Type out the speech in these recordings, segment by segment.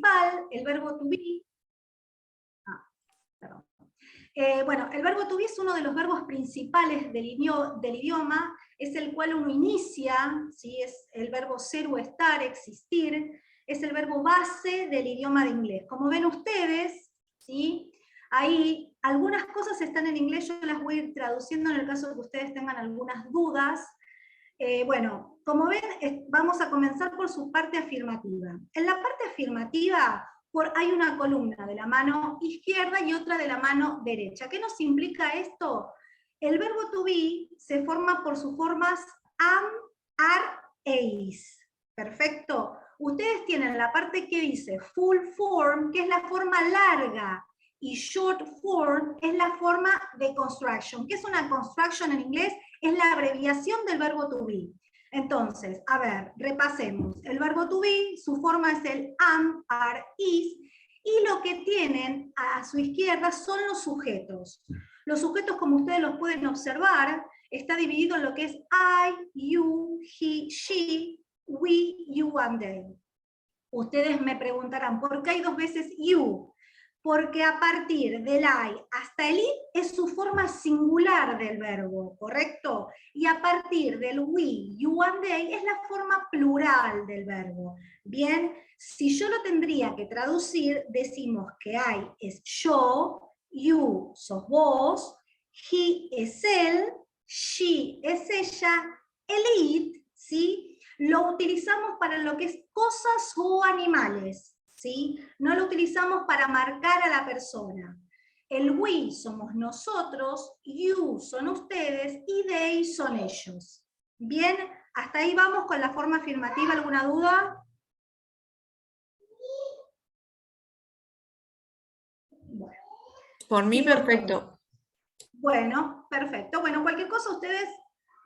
principal, el verbo to be. Perdón. Bueno, el verbo to be es uno de los verbos principales del idioma, es el cual uno inicia, ¿sí? Es el verbo ser o estar, existir, es el verbo base del idioma de inglés. Como ven ustedes, ¿sí? Ahí algunas cosas están en inglés, yo las voy a ir traduciendo en el caso de que ustedes tengan algunas dudas. Bueno, como ven, vamos a comenzar por su parte afirmativa. En la parte afirmativa hay una columna de la mano izquierda y otra de la mano derecha. ¿Qué nos implica esto? El verbo to be se forma por sus formas am, are, is. Perfecto. Ustedes tienen la parte que dice full form, que es la forma larga, y short form es la forma de construction. ¿Qué es una construction en inglés? Es la abreviación del verbo to be. Entonces, a ver, repasemos. El verbo to be, su forma es el am, are, is, y lo que tienen a su izquierda son los sujetos. Los sujetos, como ustedes los pueden observar, está dividido en lo que es I, you, he, she, we, you and they. Ustedes me preguntarán, ¿por qué hay dos veces you? Porque a partir del I hasta el it es su forma singular del verbo, ¿correcto? Y a partir del we, you and they es la forma plural del verbo. Bien, si yo lo tendría que traducir, decimos que I es yo, you sos vos, he es él, she es ella, el it, ¿sí? Lo utilizamos para lo que es cosas o animales. ¿Sí? No lo utilizamos para marcar a la persona. El we somos nosotros, you son ustedes, y they son ellos. Bien, hasta ahí vamos con la forma afirmativa. ¿Alguna duda? Bueno. Por mí, perfecto. Bueno, perfecto. Bueno, cualquier cosa ustedes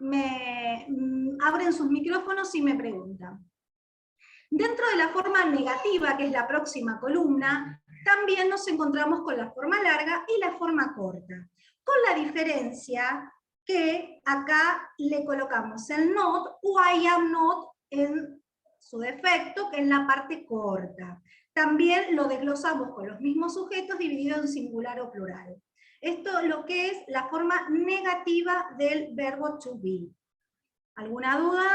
me abren sus micrófonos y me preguntan. Dentro de la forma negativa, que es la próxima columna, también nos encontramos con la forma larga y la forma corta. Con la diferencia que acá le colocamos el not o I am not en su defecto, que es la parte corta. También lo desglosamos con los mismos sujetos dividido en singular o plural. Esto es lo que es la forma negativa del verbo to be. ¿Alguna duda?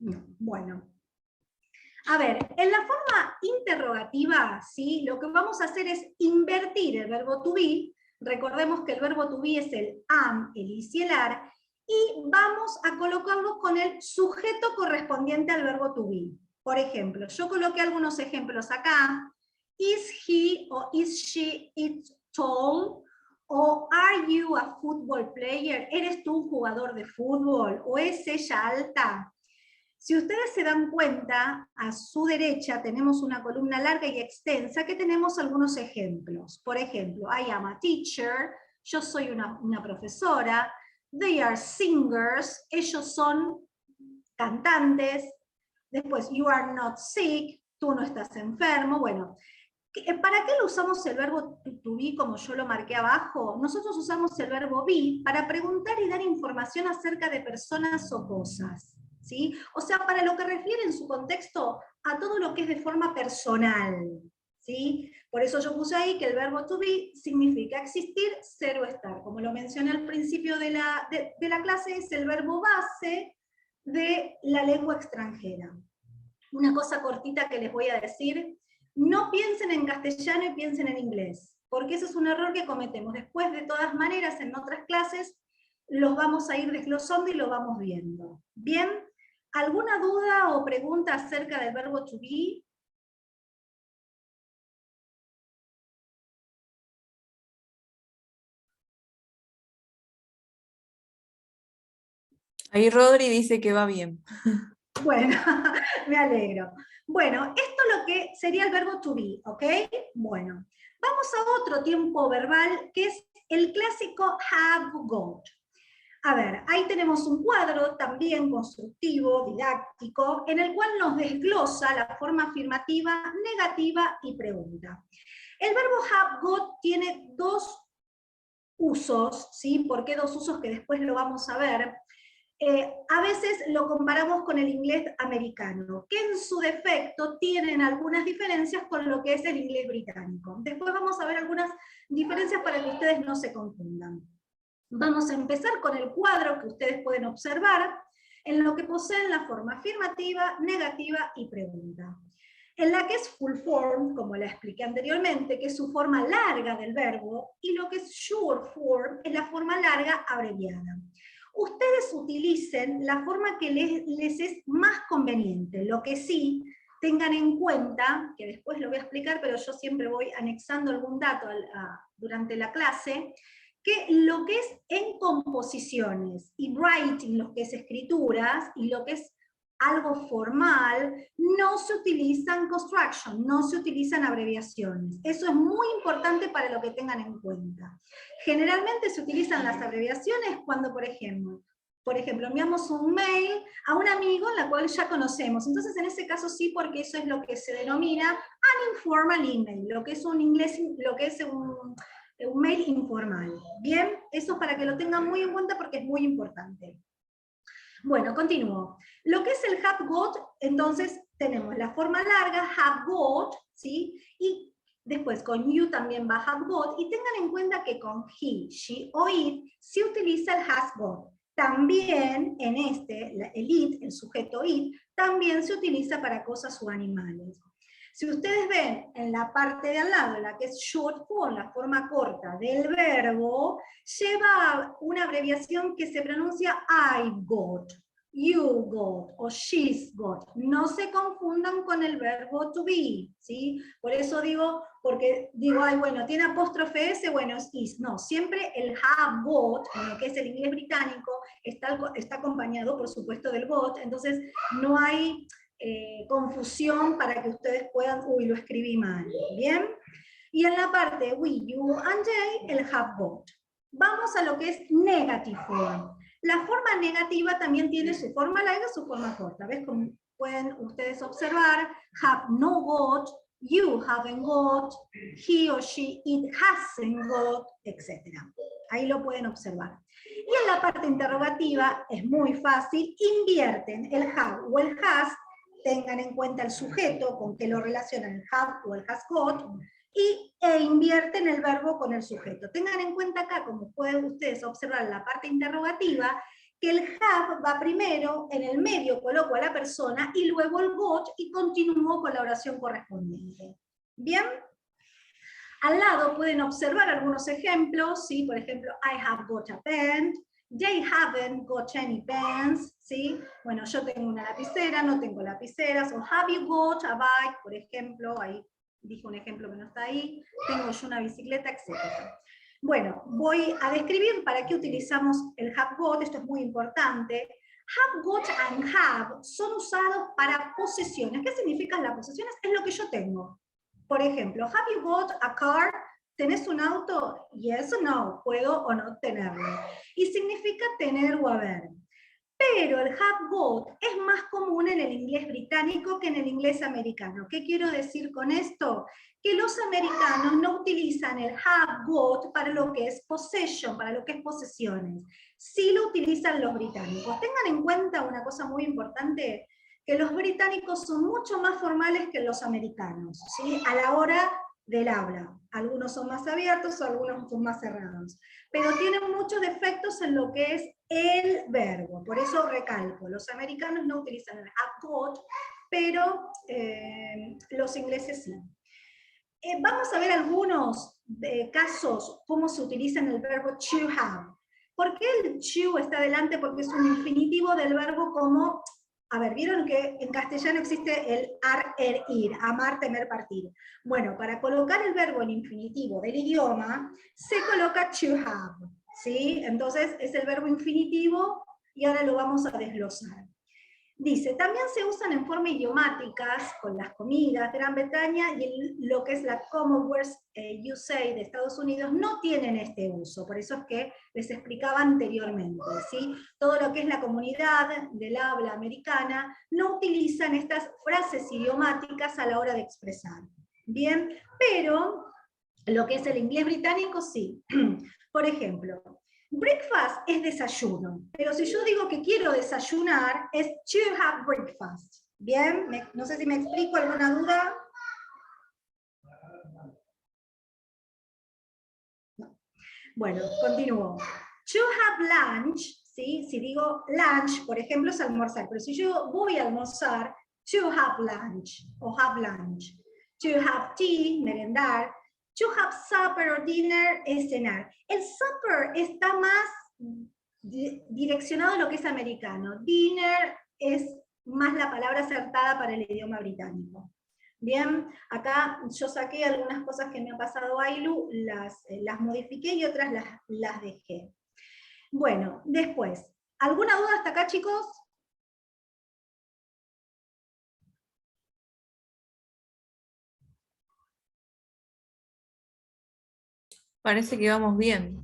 No. Bueno. A ver, en la forma interrogativa, ¿sí? Lo que vamos a hacer es invertir el verbo to be. Recordemos que el verbo to be es el am, el is y el are, y vamos a colocarlo con el sujeto correspondiente al verbo to be. Por ejemplo, yo coloqué algunos ejemplos acá. Is he o is she it tall? ¿O are you a football player? ¿Eres tú un jugador de fútbol? ¿O es ella alta? Si ustedes se dan cuenta, a su derecha tenemos una columna larga y extensa que tenemos algunos ejemplos. Por ejemplo, I am a teacher, yo soy una profesora, they are singers, ellos son cantantes, después you are not sick, tú no estás enfermo. Bueno, ¿para qué lo usamos el verbo to be como yo lo marqué abajo? Nosotros usamos el verbo be para preguntar y dar información acerca de personas o cosas. ¿Sí? O sea, para lo que refiere en su contexto a todo lo que es de forma personal. ¿Sí? Por eso yo puse ahí que el verbo to be significa existir, ser o estar. Como lo mencioné al principio de la clase, es el verbo base de la lengua extranjera. Una cosa cortita que les voy a decir: no piensen en castellano y piensen en inglés, porque ese es un error que cometemos. Después, de todas maneras, en otras clases los vamos a ir desglosando y lo vamos viendo. ¿Bien? ¿Alguna duda o pregunta acerca del verbo to be? Ahí Rodri dice que va bien. Bueno, me alegro. Bueno, esto es lo que sería el verbo to be, ¿ok? Bueno, vamos a otro tiempo verbal que es el clásico have got. A ver, ahí tenemos un cuadro también constructivo, didáctico, en el cual nos desglosa la forma afirmativa, negativa y pregunta. El verbo have got tiene dos usos, ¿sí? ¿Por qué dos usos? Que después lo vamos a ver. A veces lo comparamos con el inglés americano, que en su defecto tienen algunas diferencias con lo que es el inglés británico. Después vamos a ver algunas diferencias para que ustedes no se confundan. Vamos a empezar con el cuadro que ustedes pueden observar, en lo que poseen la forma afirmativa, negativa y pregunta. En la que es full form, como la expliqué anteriormente, que es su forma larga del verbo, y lo que es short form es la forma larga abreviada. Ustedes utilicen la forma que les es más conveniente. Lo que sí, tengan en cuenta, que después lo voy a explicar, pero yo siempre voy anexando algún dato durante la clase, que lo que es en composiciones y writing, lo que es escrituras, y lo que es algo formal, no se utilizan construction, no se utilizan abreviaciones. Eso es muy importante para lo que tengan en cuenta. Generalmente se utilizan las abreviaciones cuando, por ejemplo, enviamos un mail a un amigo en la cual ya conocemos. Entonces, en ese caso sí, porque eso es lo que se denomina an informal email, lo que es un mail informal. Bien, eso para que lo tengan muy en cuenta porque es muy importante. Bueno, continúo. Lo que es el have got, entonces tenemos la forma larga, have got, ¿sí? Y después con you también va have got, y tengan en cuenta que con he, she o it se utiliza el has got. También en el it, el sujeto it, también se utiliza para cosas o animales. Si ustedes ven en la parte de al lado, la que es short form, la forma corta del verbo, lleva una abreviación que se pronuncia I got, you got o she's got. No se confundan con el verbo to be, ¿sí? Por eso digo, porque digo, ay, bueno, tiene apóstrofe S, bueno, es is. No, siempre el have got, en lo que es el inglés británico, está acompañado, por supuesto, del got, entonces no hay confusión para que ustedes puedan, uy, lo escribí mal, ¿bien? Y en la parte we, you, and they, el have got. Vamos a lo que es negative form. La forma negativa también tiene su forma larga y su forma corta. ¿Ves? Como pueden ustedes observar, have no got, you haven't got, he or she, it hasn't got, etc. Ahí lo pueden observar. Y en la parte interrogativa es muy fácil, invierten el have o el has, tengan en cuenta el sujeto con que lo relacionan el have o el has got, e invierten el verbo con el sujeto. Tengan en cuenta acá, como pueden ustedes observar en la parte interrogativa, que el have va primero, en el medio coloco a la persona, y luego el got, y continúo con la oración correspondiente. ¿Bien? Al lado pueden observar algunos ejemplos, ¿sí? Por ejemplo, I have got a pen, they haven't got any pens, ¿sí? Bueno, yo tengo una lapicera, no tengo lapiceras, o have you got a bike, por ejemplo, ahí dije un ejemplo que no está ahí, tengo yo una bicicleta, etc. Bueno, voy a describir para qué utilizamos el have got, esto es muy importante. Have got and have son usados para posesiones. ¿Qué significan las posesiones? Es lo que yo tengo. Por ejemplo, have you got a car? ¿Tenés un auto? Yes o no, puedo o no tenerlo. Y significa tener o haber. Pero el have got es más común en el inglés británico que en el inglés americano. ¿Qué quiero decir con esto? Que los americanos no utilizan el have got para lo que es possession, para lo que es posesiones. Sí lo utilizan los británicos. Tengan en cuenta una cosa muy importante, que los británicos son mucho más formales que los americanos, ¿sí? A la hora del habla. Algunos son más abiertos, algunos son más cerrados. Pero tienen muchos defectos en lo que es el verbo. Por eso recalco, los americanos no utilizan el have got, pero los ingleses sí. Vamos a ver algunos casos, cómo se utiliza en el verbo to have. ¿Por qué el to está delante? Porque es un infinitivo del verbo como... A ver, ¿vieron que en castellano existe el ar, er, ir, amar, temer, partir? Bueno, para colocar el verbo en infinitivo del idioma, se coloca to have, ¿sí? Entonces es el verbo infinitivo y ahora lo vamos a desglosar. Dice, también se usan en forma idiomáticas, con las comidas. Gran Bretaña y lo que es la Commonwealth USA de Estados Unidos no tienen este uso, por eso es que les explicaba anteriormente, ¿sí? Todo lo que es la comunidad del habla americana no utilizan estas frases idiomáticas a la hora de expresar. Bien, pero lo que es el inglés británico sí. Por ejemplo, Breakfast es desayuno, pero si yo digo que quiero desayunar, es to have breakfast. ¿Bien? No sé si me explico, ¿alguna duda? No. Bueno, continúo. To have lunch, ¿sí? Si digo lunch, por ejemplo, es almorzar, pero si yo voy a almorzar, to have lunch, o have lunch. To have tea, merendar. To have supper or dinner es cenar. El supper está más direccionado a lo que es americano. Dinner es más la palabra acertada para el idioma británico. Bien, acá yo saqué algunas cosas que me ha pasado Ailu, las modifiqué y otras las dejé. Bueno, después, ¿alguna duda hasta acá, chicos? Parece que vamos bien.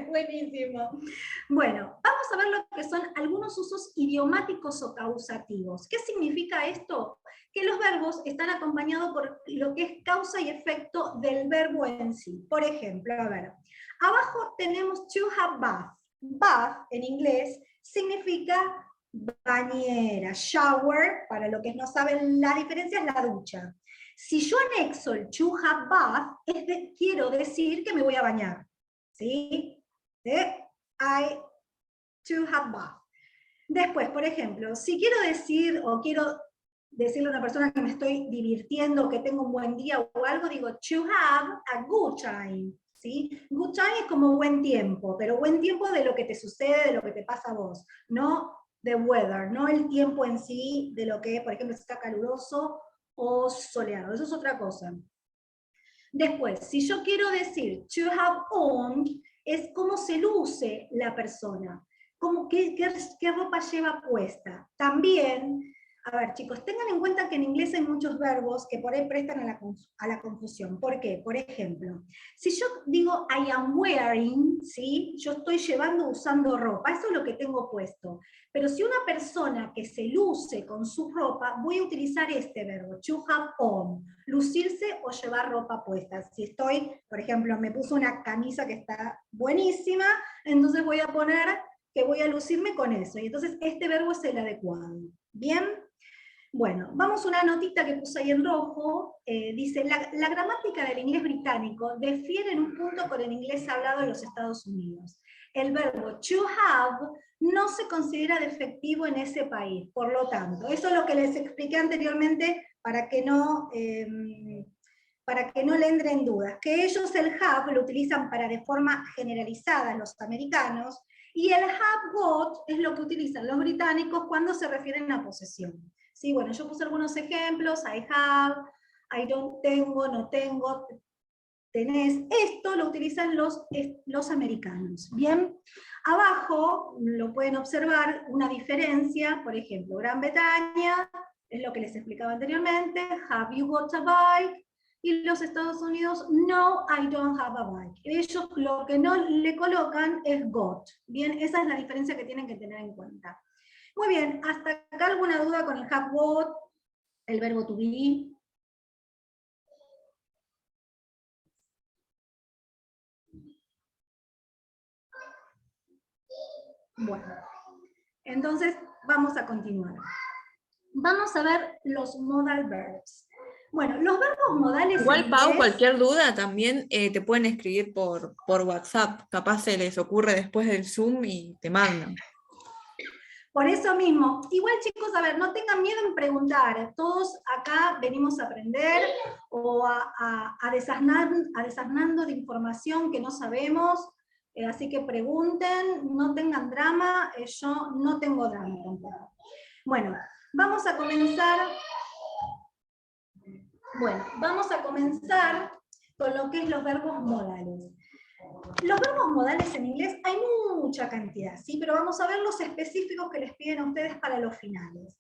Buenísimo. Bueno, vamos a ver lo que son algunos usos idiomáticos o causativos. ¿Qué significa esto? Que los verbos están acompañados por lo que es causa y efecto del verbo en sí. Por ejemplo, a ver, abajo tenemos to have bath. Bath, en inglés, significa bañera, shower, para los que no saben la diferencia, es la ducha. Si yo anexo el to have bath, quiero decir que me voy a bañar. ¿Sí? I to have bath. Después, por ejemplo, si quiero decir o quiero decirle a una persona que me estoy divirtiendo, que tengo un buen día o algo, digo to have a good time. ¿Sí? Good time es como buen tiempo, pero buen tiempo de lo que te sucede, de lo que te pasa a vos, no the weather, no el tiempo en sí de lo que, por ejemplo, si está caluroso o soleado, eso es otra cosa. Después, si yo quiero decir to have on, es cómo se luce la persona, qué ropa lleva puesta. También, a ver chicos, tengan en cuenta que en inglés hay muchos verbos que por ahí prestan a la confusión. ¿Por qué? Por ejemplo, si yo digo I am wearing, ¿sí? Yo estoy llevando, usando ropa, eso es lo que tengo puesto. Pero si una persona que se luce con su ropa, voy a utilizar este verbo, to have on, lucirse o llevar ropa puesta. Si estoy, por ejemplo, me puse una camisa que está buenísima, entonces voy a poner que voy a lucirme con eso. Y entonces este verbo es el adecuado. ¿Bien? Bueno, vamos a una notita que puse ahí en rojo. Dice, la gramática del inglés británico difiere en un punto con el inglés hablado en los Estados Unidos. El verbo to have no se considera defectivo en ese país, por lo tanto, eso es lo que les expliqué anteriormente para que no le entren dudas, que ellos el have lo utilizan para de forma generalizada los americanos, y el have got es lo que utilizan los británicos cuando se refieren a posesión. Sí, bueno, yo puse algunos ejemplos, I have, I don't, tengo, no tengo, tenés. Esto lo utilizan los americanos. Bien, abajo lo pueden observar una diferencia, por ejemplo, Gran Bretaña, es lo que les explicaba anteriormente, have you got a bike? Y los Estados Unidos, no, I don't have a bike. Ellos lo que no le colocan es got. Bien, esa es la diferencia que tienen que tener en cuenta. Muy bien, ¿hasta acá alguna duda con el have got, el verbo to be? Bueno, entonces vamos a continuar. Vamos a ver los modal verbs. Bueno, los verbos modales. Igual, Pau, cualquier duda también te pueden escribir por WhatsApp. Capaz se les ocurre después del Zoom y te mandan. Por eso mismo, igual chicos, a ver, no tengan miedo en preguntar. Todos acá venimos a aprender o a desasnando de información que no sabemos. Así que pregunten, no tengan drama, yo no tengo drama tampoco. Bueno, vamos a comenzar. Bueno, vamos a comenzar con lo que es los verbos modales. Los verbos modales en inglés hay mucha cantidad, ¿sí? Pero vamos a ver los específicos que les piden a ustedes para los finales.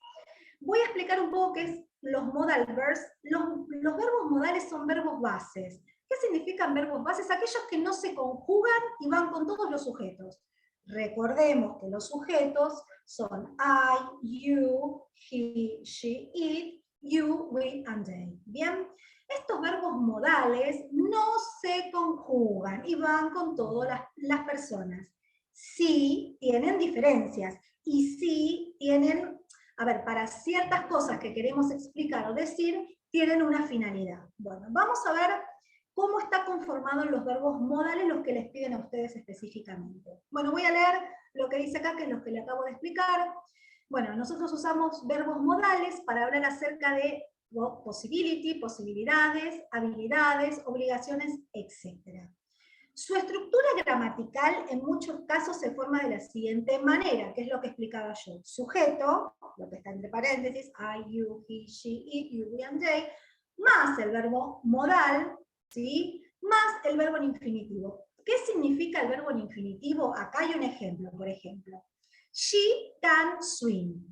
Voy a explicar un poco qué es los modal verbs. Los verbos modales son verbos bases. ¿Qué significan verbos bases? Aquellos que no se conjugan y van con todos los sujetos. Recordemos que los sujetos son I, you, he, she, it, you, we, and they. Bien, estos verbos modales no se conjugan y van con todas las personas. Sí tienen diferencias y sí tienen, a ver, para ciertas cosas que queremos explicar o decir, tienen una finalidad. Bueno, vamos a ver cómo están conformados los verbos modales, los que les piden a ustedes específicamente. Bueno, voy a leer lo que dice acá, que es lo que le acabo de explicar. Bueno, nosotros usamos verbos modales para hablar acerca de possibility, posibilidades, habilidades, obligaciones, etc. Su estructura gramatical en muchos casos se forma de la siguiente manera, que es lo que explicaba yo. Sujeto, lo que está entre paréntesis, I, you, he, she, it, you, we, and they, más el verbo modal, ¿sí? Más el verbo en infinitivo. ¿Qué significa el verbo en infinitivo? Acá hay un ejemplo, por ejemplo. She can swim.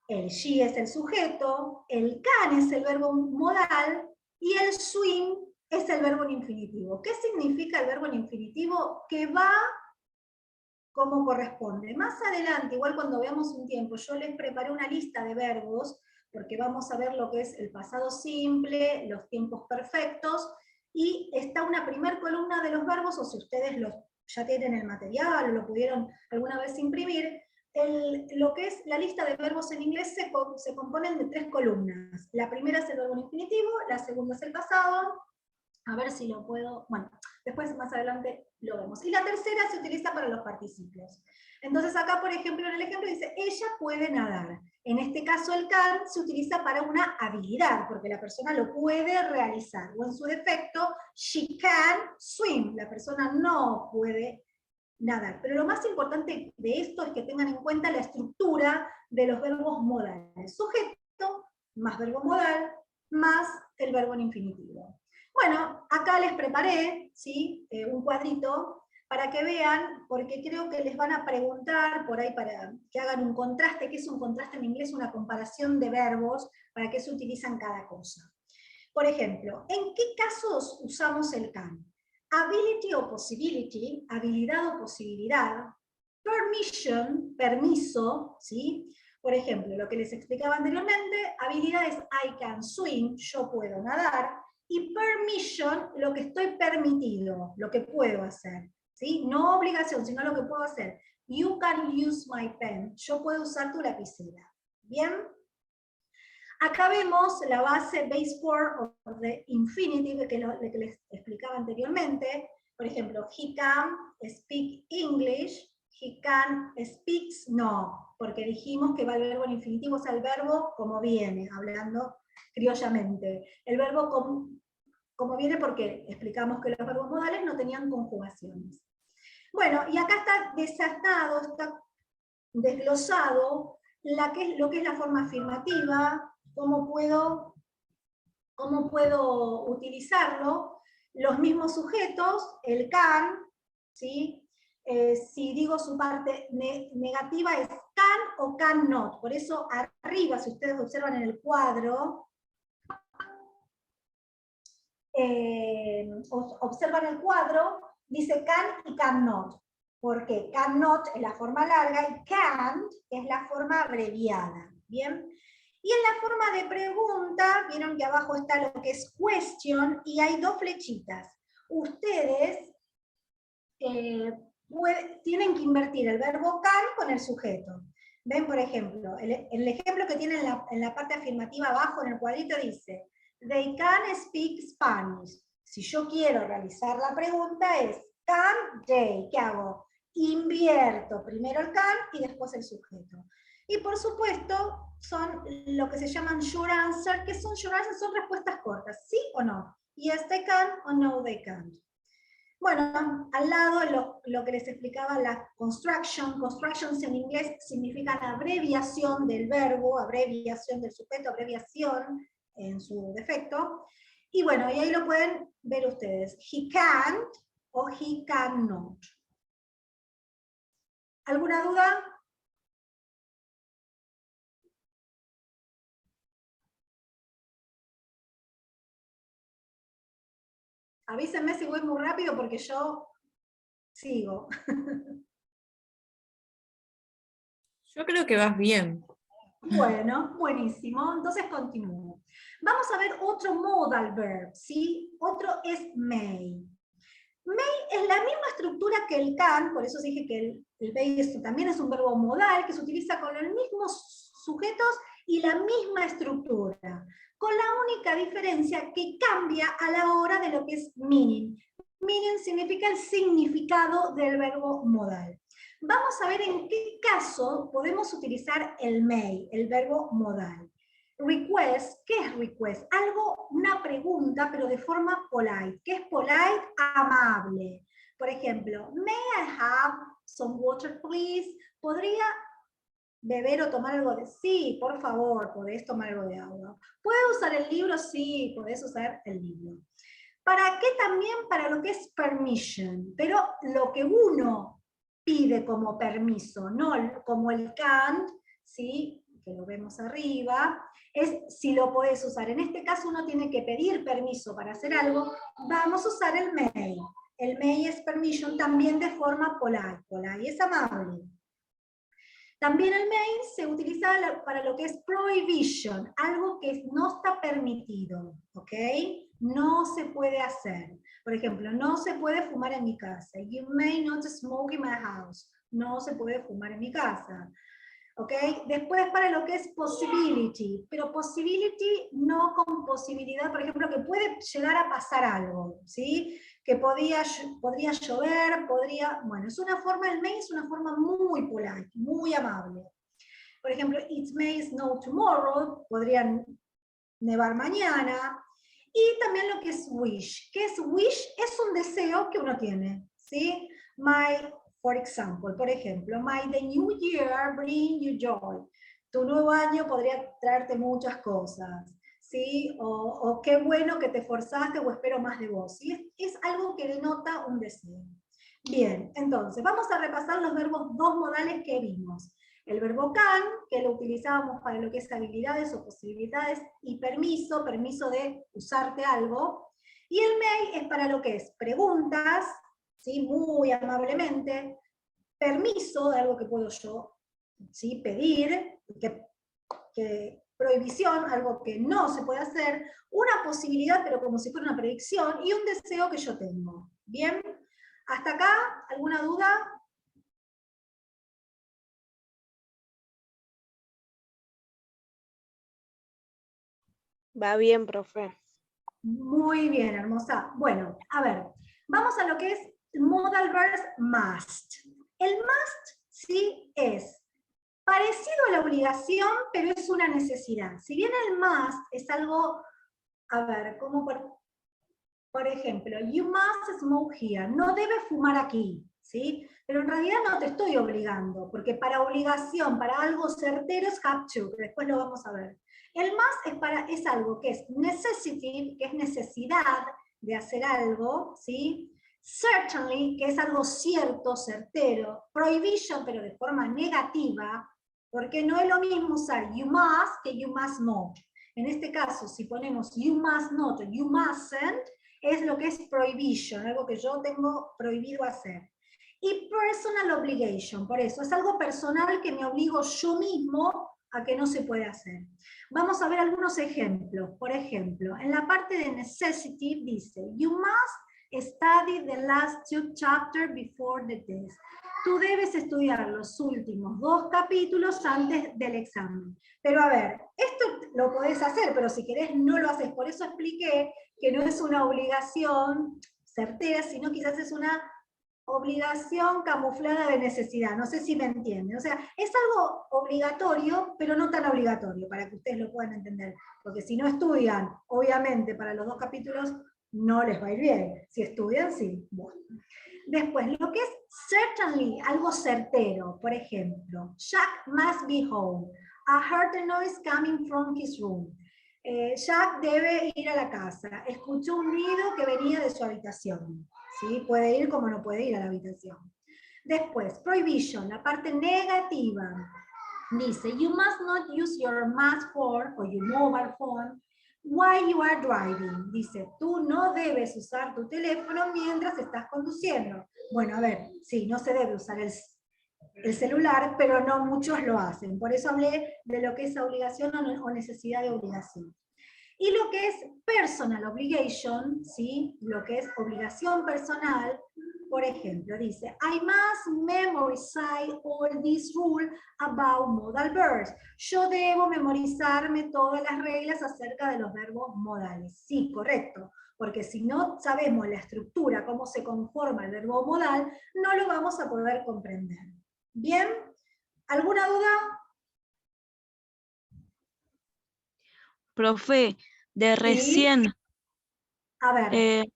El she es el sujeto, el can es el verbo modal, y el swim es el verbo en infinitivo. ¿Qué significa el verbo en infinitivo? Que va como corresponde. Más adelante, igual cuando veamos un tiempo, yo les preparé una lista de verbos, porque vamos a ver lo que es el pasado simple, los tiempos perfectos, y está una primer columna de los verbos, o si ustedes ya tienen el material, o lo pudieron alguna vez imprimir, lo que es la lista de verbos en inglés se componen de 3 columnas. La primera es el verbo en infinitivo, la segunda es el pasado, a ver si lo puedo, bueno, después más adelante lo vemos. Y la tercera se utiliza para los participios. Entonces acá, por ejemplo, en el ejemplo dice, ella puede nadar. En este caso el can se utiliza para una habilidad, porque la persona lo puede realizar. O en su defecto, she can swim. La persona no puede nadar. Pero lo más importante de esto es que tengan en cuenta la estructura de los verbos modales. Sujeto, más verbo modal, más el verbo en infinitivo. Bueno, acá les preparé, ¿sí? Un cuadrito para que vean, porque creo que les van a preguntar por ahí para que hagan un contraste. ¿Qué es un contraste en inglés? Una comparación de verbos, para qué se utilizan cada cosa. Por ejemplo, ¿en qué casos usamos el can? Ability o possibility, habilidad o posibilidad. Permission, permiso, ¿sí? Por ejemplo, lo que les explicaba anteriormente, habilidad es I can swim, yo puedo nadar, y permission, lo que estoy permitido, lo que puedo hacer, ¿sí? No obligación, sino lo que puedo hacer. You can use my pen, yo puedo usar tu lapicera. ¿Bien? Acá vemos la base base form of the infinitive, que es lo que les explicaba anteriormente. Por ejemplo, he can speak English, he can speaks no, porque dijimos que va el verbo en infinitivo, o sea, el verbo como viene, hablando criollamente. El verbo como viene porque explicamos que los verbos modales no tenían conjugaciones. Bueno, y acá está desatado, está desglosado lo que es la forma afirmativa, cómo puedo utilizarlo, los mismos sujetos, el can, ¿sí? Si digo su parte negativa es can o cannot, por eso arriba, si ustedes observan en el cuadro, observan el cuadro, dice can y cannot, porque cannot es la forma larga y can't es la forma abreviada, ¿bien? Y en la forma de pregunta, vieron que abajo está lo que es question, y hay 2 flechitas. Ustedes tienen que invertir el verbo can con el sujeto. Ven, por ejemplo, el ejemplo que tiene en la parte afirmativa abajo, en el cuadrito, dice, they can speak Spanish. Si yo quiero realizar la pregunta es, can they? ¿Qué hago? Invierto primero el can y después el sujeto. Y por supuesto, son lo que se llaman short answer, que son short answer, son respuestas cortas, ¿sí o no? Yes, they can, o no, they can't. Bueno, al lado lo que les explicaba, la constructions en inglés significan abreviación del verbo, abreviación del sujeto, abreviación en su defecto. Y bueno, y ahí lo pueden ver ustedes. He can't o he cannot. ¿Alguna duda? Avísenme si voy muy rápido porque yo sigo. Yo creo que vas bien. Bueno, buenísimo. Entonces continúo. Vamos a ver otro modal verb, ¿sí? Otro es may. May es la misma estructura que el can, por eso dije que el may también es un verbo modal que se utiliza con los mismos sujetos y la misma estructura, con la única diferencia que cambia a la hora de lo que es meaning. Meaning significa el significado del verbo modal. Vamos a ver en qué caso podemos utilizar el may, el verbo modal. Request, ¿qué es request? Algo, una pregunta, pero de forma polite. ¿Qué es polite? Amable. Por ejemplo, may I have some water, please? ¿Podría beber o tomar algo de? Sí, por favor, podés tomar algo de agua. ¿Puedo usar el libro? Sí, podés usar el libro. ¿Para qué también? Para lo que es permission, pero lo que uno pide como permiso, no como el can, ¿sí? Que lo vemos arriba, es si lo podés usar. En este caso uno tiene que pedir permiso para hacer algo, vamos a usar el may. El may es permission también de forma polite, polite es amable. También el may se utiliza para lo que es prohibition, algo que no está permitido, ¿ok? No se puede hacer. Por ejemplo, no se puede fumar en mi casa. You may not smoke in my house. No se puede fumar en mi casa. ¿Ok? Después para lo que es possibility, pero possibility no con posibilidad, por ejemplo, que puede llegar a pasar algo, ¿sí? Que podría llover, bueno, es una forma, el may es una forma muy polite, muy amable. Por ejemplo, it may snow tomorrow, podrían nevar mañana. Y también lo que es wish. ¿Qué es wish? Es un deseo que uno tiene, ¿sí? For example, por ejemplo, may the new year bring you joy. Tu nuevo año podría traerte muchas cosas, ¿sí? O qué bueno que te esforzaste o espero más de vos, ¿sí? Es algo que denota un deseo. Bien, entonces, vamos a repasar los verbos dos modales que vimos. El verbo can, que lo utilizábamos para lo que es habilidades o posibilidades, y permiso, permiso de usarte algo. Y el may es para lo que es preguntas, ¿sí? Muy amablemente, permiso de algo que puedo yo, ¿sí? Pedir, prohibición, algo que no se puede hacer, una posibilidad, pero como si fuera una predicción, y un deseo que yo tengo. ¿Bien? ¿Hasta acá? ¿Alguna duda? Va bien, profe. Muy bien, hermosa. Bueno, a ver, vamos a lo que es modal verb must. El must, sí, es parecido a la obligación, pero es una necesidad. Si bien el must es algo, a ver, como por ejemplo, you must smoke here, no debes fumar aquí, ¿sí? Pero en realidad no te estoy obligando, porque para obligación, para algo certero es have to, que después lo vamos a ver. El must es algo que es necessity, que es necesidad de hacer algo, ¿sí? Certainly, que es algo cierto, certero. Prohibition, pero de forma negativa, porque no es lo mismo usar you must que you must not. En este caso, si ponemos you must not o you mustn't, es lo que es prohibition, algo que yo tengo prohibido hacer. Y personal obligation, por eso, es algo personal que me obligo yo mismo a que no se puede hacer. Vamos a ver algunos ejemplos. Por ejemplo, en la parte de necessity dice, you must study the last 2 chapters before the test. Tú debes estudiar los últimos 2 capítulos antes del examen. Pero a ver, esto lo podés hacer, pero si querés no lo haces. Por eso expliqué que no es una obligación certera, sino quizás es una obligación camuflada de necesidad. No sé si me entienden. O sea, es algo obligatorio, pero no tan obligatorio, para que ustedes lo puedan entender. Porque si no estudian, obviamente, para los 2 capítulos, no les va a ir bien. Si estudian, sí. Bueno. Después, lo que es certainly, algo certero. Por ejemplo, Jack must be home. I heard a noise coming from his room. Jack debe ir a la casa. Escuchó un ruido que venía de su habitación. ¿Sí? Puede ir como no puede ir a la habitación. Después, prohibition, la parte negativa. Dice, you must not use your must phone o your mobile phone while you are driving. Dice, tú no debes usar tu teléfono mientras estás conduciendo. Bueno, a ver, sí, no se debe usar el celular, pero no muchos lo hacen. Por eso hablé de lo que es obligación o necesidad de obligación. Y lo que es personal obligation, ¿sí? Lo que es obligación personal, por ejemplo, dice, I must memorize all these rules about modal verbs. Yo debo memorizarme todas las reglas acerca de los verbos modales. Sí, correcto, porque si no sabemos la estructura, cómo se conforma el verbo modal, no lo vamos a poder comprender. ¿Bien? ¿Alguna duda? Profe, de Sí. recién, A ver.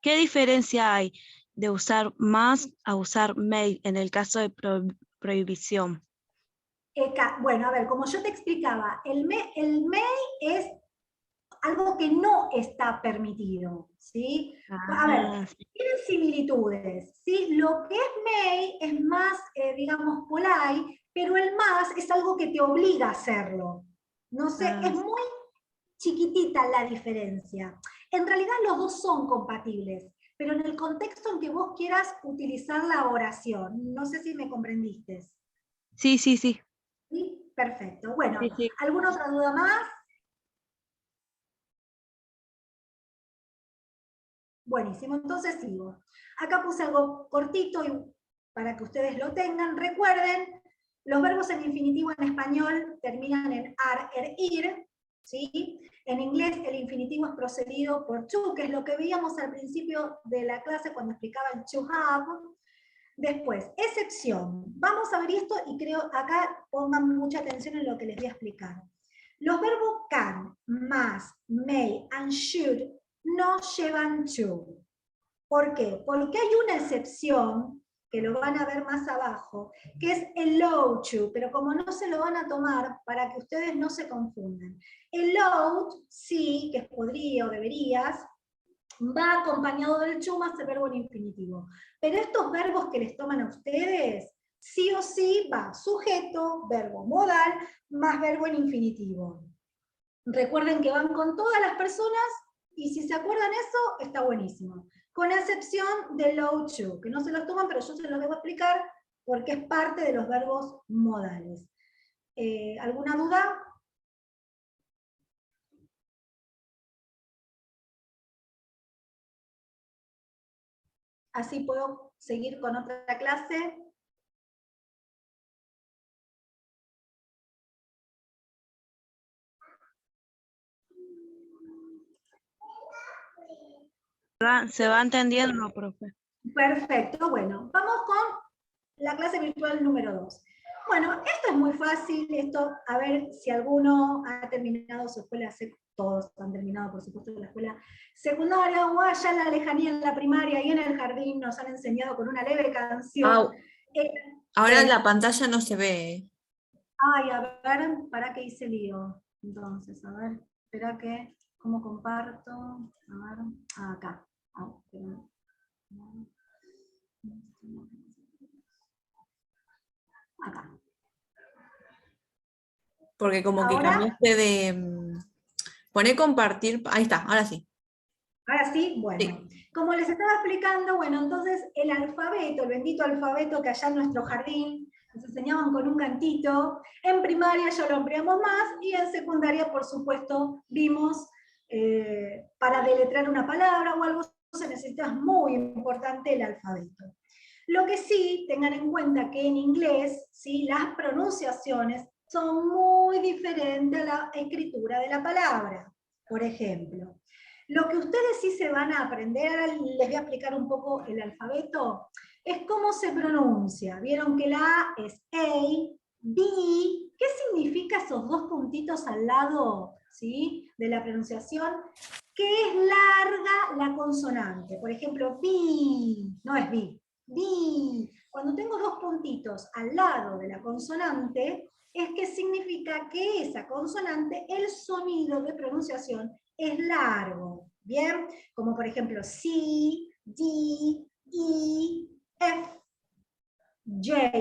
¿qué diferencia hay de usar must a usar may en el caso de prohibición? Bueno, a ver, como yo te explicaba, el may es algo que no está permitido, ¿sí? A ver, Sí. tienen similitudes, ¿sí? Lo que es may es más, digamos, polite, pero el más es algo que te obliga a hacerlo. No sé, es muy chiquitita la diferencia. En realidad los dos son compatibles, pero en el contexto en que vos quieras utilizar la oración. No sé si me comprendiste. Sí, sí, sí. ¿Sí? Perfecto. Bueno, Sí, sí. ¿alguna otra duda más? Buenísimo, entonces sigo. Acá puse algo cortito y para que ustedes lo tengan. Recuerden, los verbos en infinitivo en español terminan en ar, er, ir, ¿sí? En inglés el infinitivo es procedido por to, que es lo que veíamos al principio de la clase cuando explicaba el to have. Después, excepción. Vamos a ver esto y creo acá pongan mucha atención en lo que les voy a explicar. Los verbos can, must, may and should no llevan to. ¿Por qué? Porque hay una excepción, que lo van a ver más abajo, que es allow to, pero como no se lo van a tomar, para que ustedes no se confundan. Allowed, sí, que es podría o deberías, va acompañado del to más el verbo en infinitivo. Pero estos verbos que les toman a ustedes, sí o sí va sujeto, verbo modal, más verbo en infinitivo. Recuerden que van con todas las personas y si se acuerdan eso, está buenísimo. Con excepción de low to, que no se los toman, pero yo se los debo explicar porque es parte de los verbos modales. ¿Alguna duda? Así puedo seguir con otra clase. Se va entendiendo, profe. Perfecto, bueno, vamos con la clase virtual número 2. Bueno, esto es muy fácil, esto, a ver si alguno ha terminado su escuela, todos han terminado, por supuesto, la escuela secundaria, o allá en la lejanía en la primaria y en el jardín nos han enseñado con una leve canción. Ahora en la pantalla no se ve. Ay, a ver, ¿para qué hice lío? Entonces, a ver, espera que, ¿cómo comparto? A ver, acá. Acá. Porque como que Ahora, cambiaste de... Poné compartir. Ahí está, ahora sí. ahora sí, bueno. Sí. Como les estaba explicando, bueno, entonces el alfabeto, el bendito alfabeto que allá en nuestro jardín nos enseñaban con un cantito, en primaria ya lo ampliamos más, y en secundaria, por supuesto, vimos para deletrear una palabra o algo, se necesita muy importante el alfabeto. Lo que sí, tengan en cuenta que en inglés, ¿sí?, las pronunciaciones son muy diferentes a la escritura de la palabra. Por ejemplo, lo que ustedes sí se van a aprender, ahora les voy a explicar un poco el alfabeto, es cómo se pronuncia. Vieron que la A es A, B. ¿Qué significa esos dos puntitos al lado, ¿sí?, de la pronunciación? Que es larga la consonante. Por ejemplo, B, no es B, B. Cuando tengo dos puntitos al lado de la consonante, es que significa que esa consonante, el sonido de pronunciación es largo. ¿Bien? Como por ejemplo C, D, E, F, J.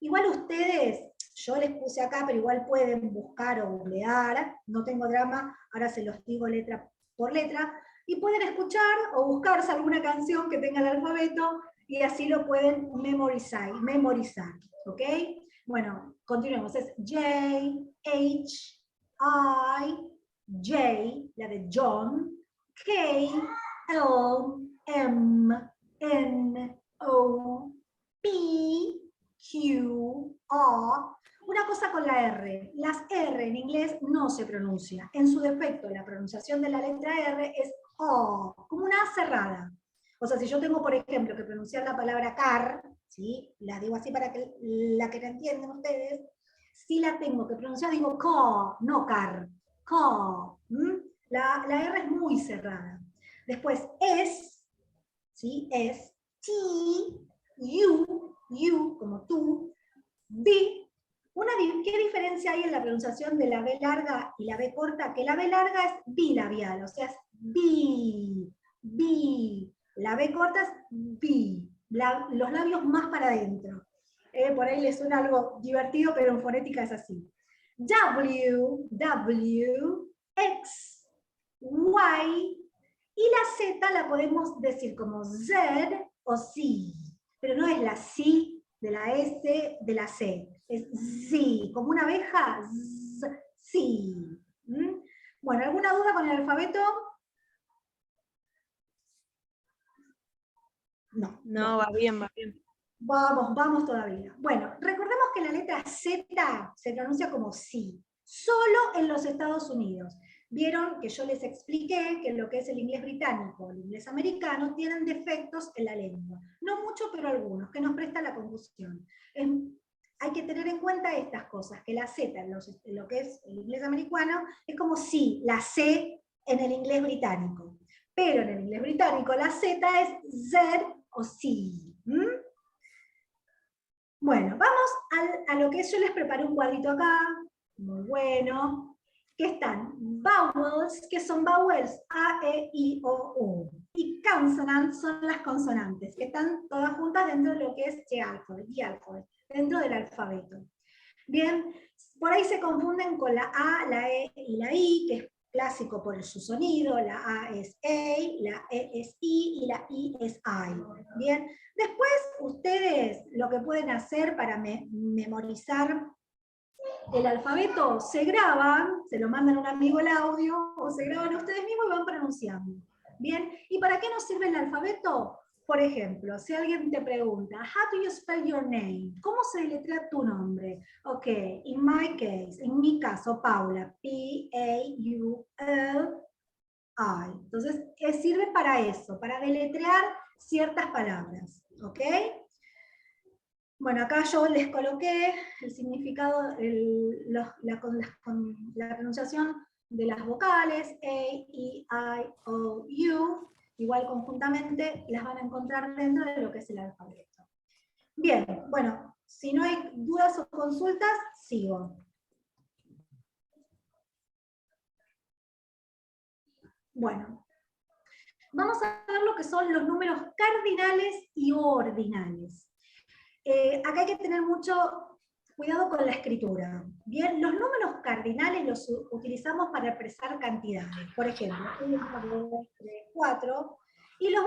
Igual ustedes, yo les puse acá, pero igual pueden buscar o googlear, no tengo drama, ahora se los digo letra por letra, y pueden escuchar o buscarse alguna canción que tenga el alfabeto y así lo pueden memorizar, ¿ok? Bueno, continuemos, es J, H, I, J, la de John, K, L, M, N, O, P, Q, R. Una cosa con la R, las R en inglés no se pronuncia. En su defecto, la pronunciación de la letra R es O, como una A cerrada. O sea, si yo tengo, por ejemplo, que pronunciar la palabra car, ¿sí? La digo así para que la entiendan ustedes, si la tengo que pronunciar, digo co, no car, co. La R es muy cerrada. Después es, ¿sí? Es, T, you, como tú, B. ¿Qué diferencia hay en la pronunciación de la B larga y la B corta? Que la B larga es bilabial, o sea, es B. La B corta es B. Los labios más para adentro. Por ahí les suena algo divertido, pero en fonética es así. W, X, Y, y la Z la podemos decir como Z o Z, pero no es la C de la S de la C, es Z, como una abeja, Z. Bueno, ¿alguna duda con el alfabeto? No. No, va bien, va bien. Vamos todavía. Bueno, recordemos que la letra Z se pronuncia como sí, solo en los Estados Unidos. Vieron que yo les expliqué que lo que es el inglés británico, el inglés americano, tienen defectos en la lengua. No mucho, pero algunos, que nos presta la confusión. Hay que tener en cuenta estas cosas, que la Z en lo que es el inglés americano es como sí, la C en el inglés británico. Pero en el inglés británico la Z es Z o sí. Bueno, vamos a lo que es, yo les preparé un cuadrito acá, muy bueno, que están vowels, que son vowels, A, E, I, O, U, y consonants son las consonantes, que están todas juntas dentro de lo que es the alphabet, dentro del alfabeto. Bien, por ahí se confunden con la A, la E y la I, que es clásico por su sonido, la A es A, la E es I y la I es I. Bien, después ustedes lo que pueden hacer para memorizar el alfabeto, se graban, se lo mandan a un amigo el audio, o se graban ustedes mismos y van pronunciando. Bien, ¿y para qué nos sirve el alfabeto? Por ejemplo, si alguien te pregunta, how do you spell your name? ¿Cómo se deletrea tu nombre? Ok, in my case, en mi caso, Paula, P-A-U-L-I. Entonces, sirve para eso, para deletrear ciertas palabras, ¿ok? Bueno, acá yo les coloqué el significado, la pronunciación de las vocales, A, E, I, O, U, igual conjuntamente las van a encontrar dentro de lo que es el alfabeto. Bien, bueno, si no hay dudas o consultas, sigo. Bueno, vamos a ver lo que son los números cardinales y ordinales. Acá hay que tener mucho cuidado con la escritura. Bien, los números cardinales los utilizamos para expresar cantidades. Por ejemplo, 1, 2, 3, 4. Y los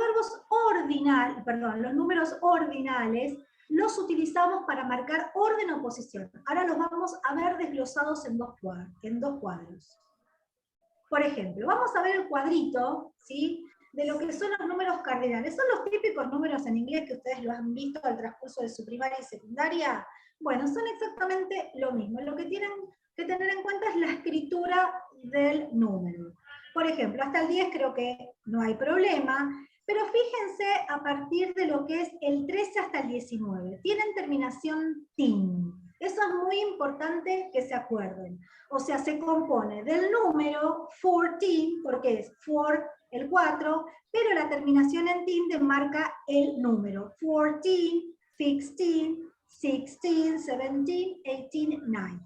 los números ordinales los utilizamos para marcar orden o posición. Ahora los vamos a ver desglosados en dos cuadros. Por ejemplo, vamos a ver el cuadrito, ¿sí?, de lo que son los números cardinales. Son los típicos números en inglés que ustedes lo han visto al transcurso de su primaria y secundaria. Bueno, son exactamente lo mismo. Lo que tienen que tener en cuenta es la escritura del número. Por ejemplo, hasta el 10 creo que no hay problema, pero fíjense a partir de lo que es el 13 hasta el 19. Tienen terminación TIN. Eso es muy importante que se acuerden. O sea, se compone del número 14, porque es 4, el 4, pero la terminación en tilde marca el número. 14, 15, 16, 17, 18, 19.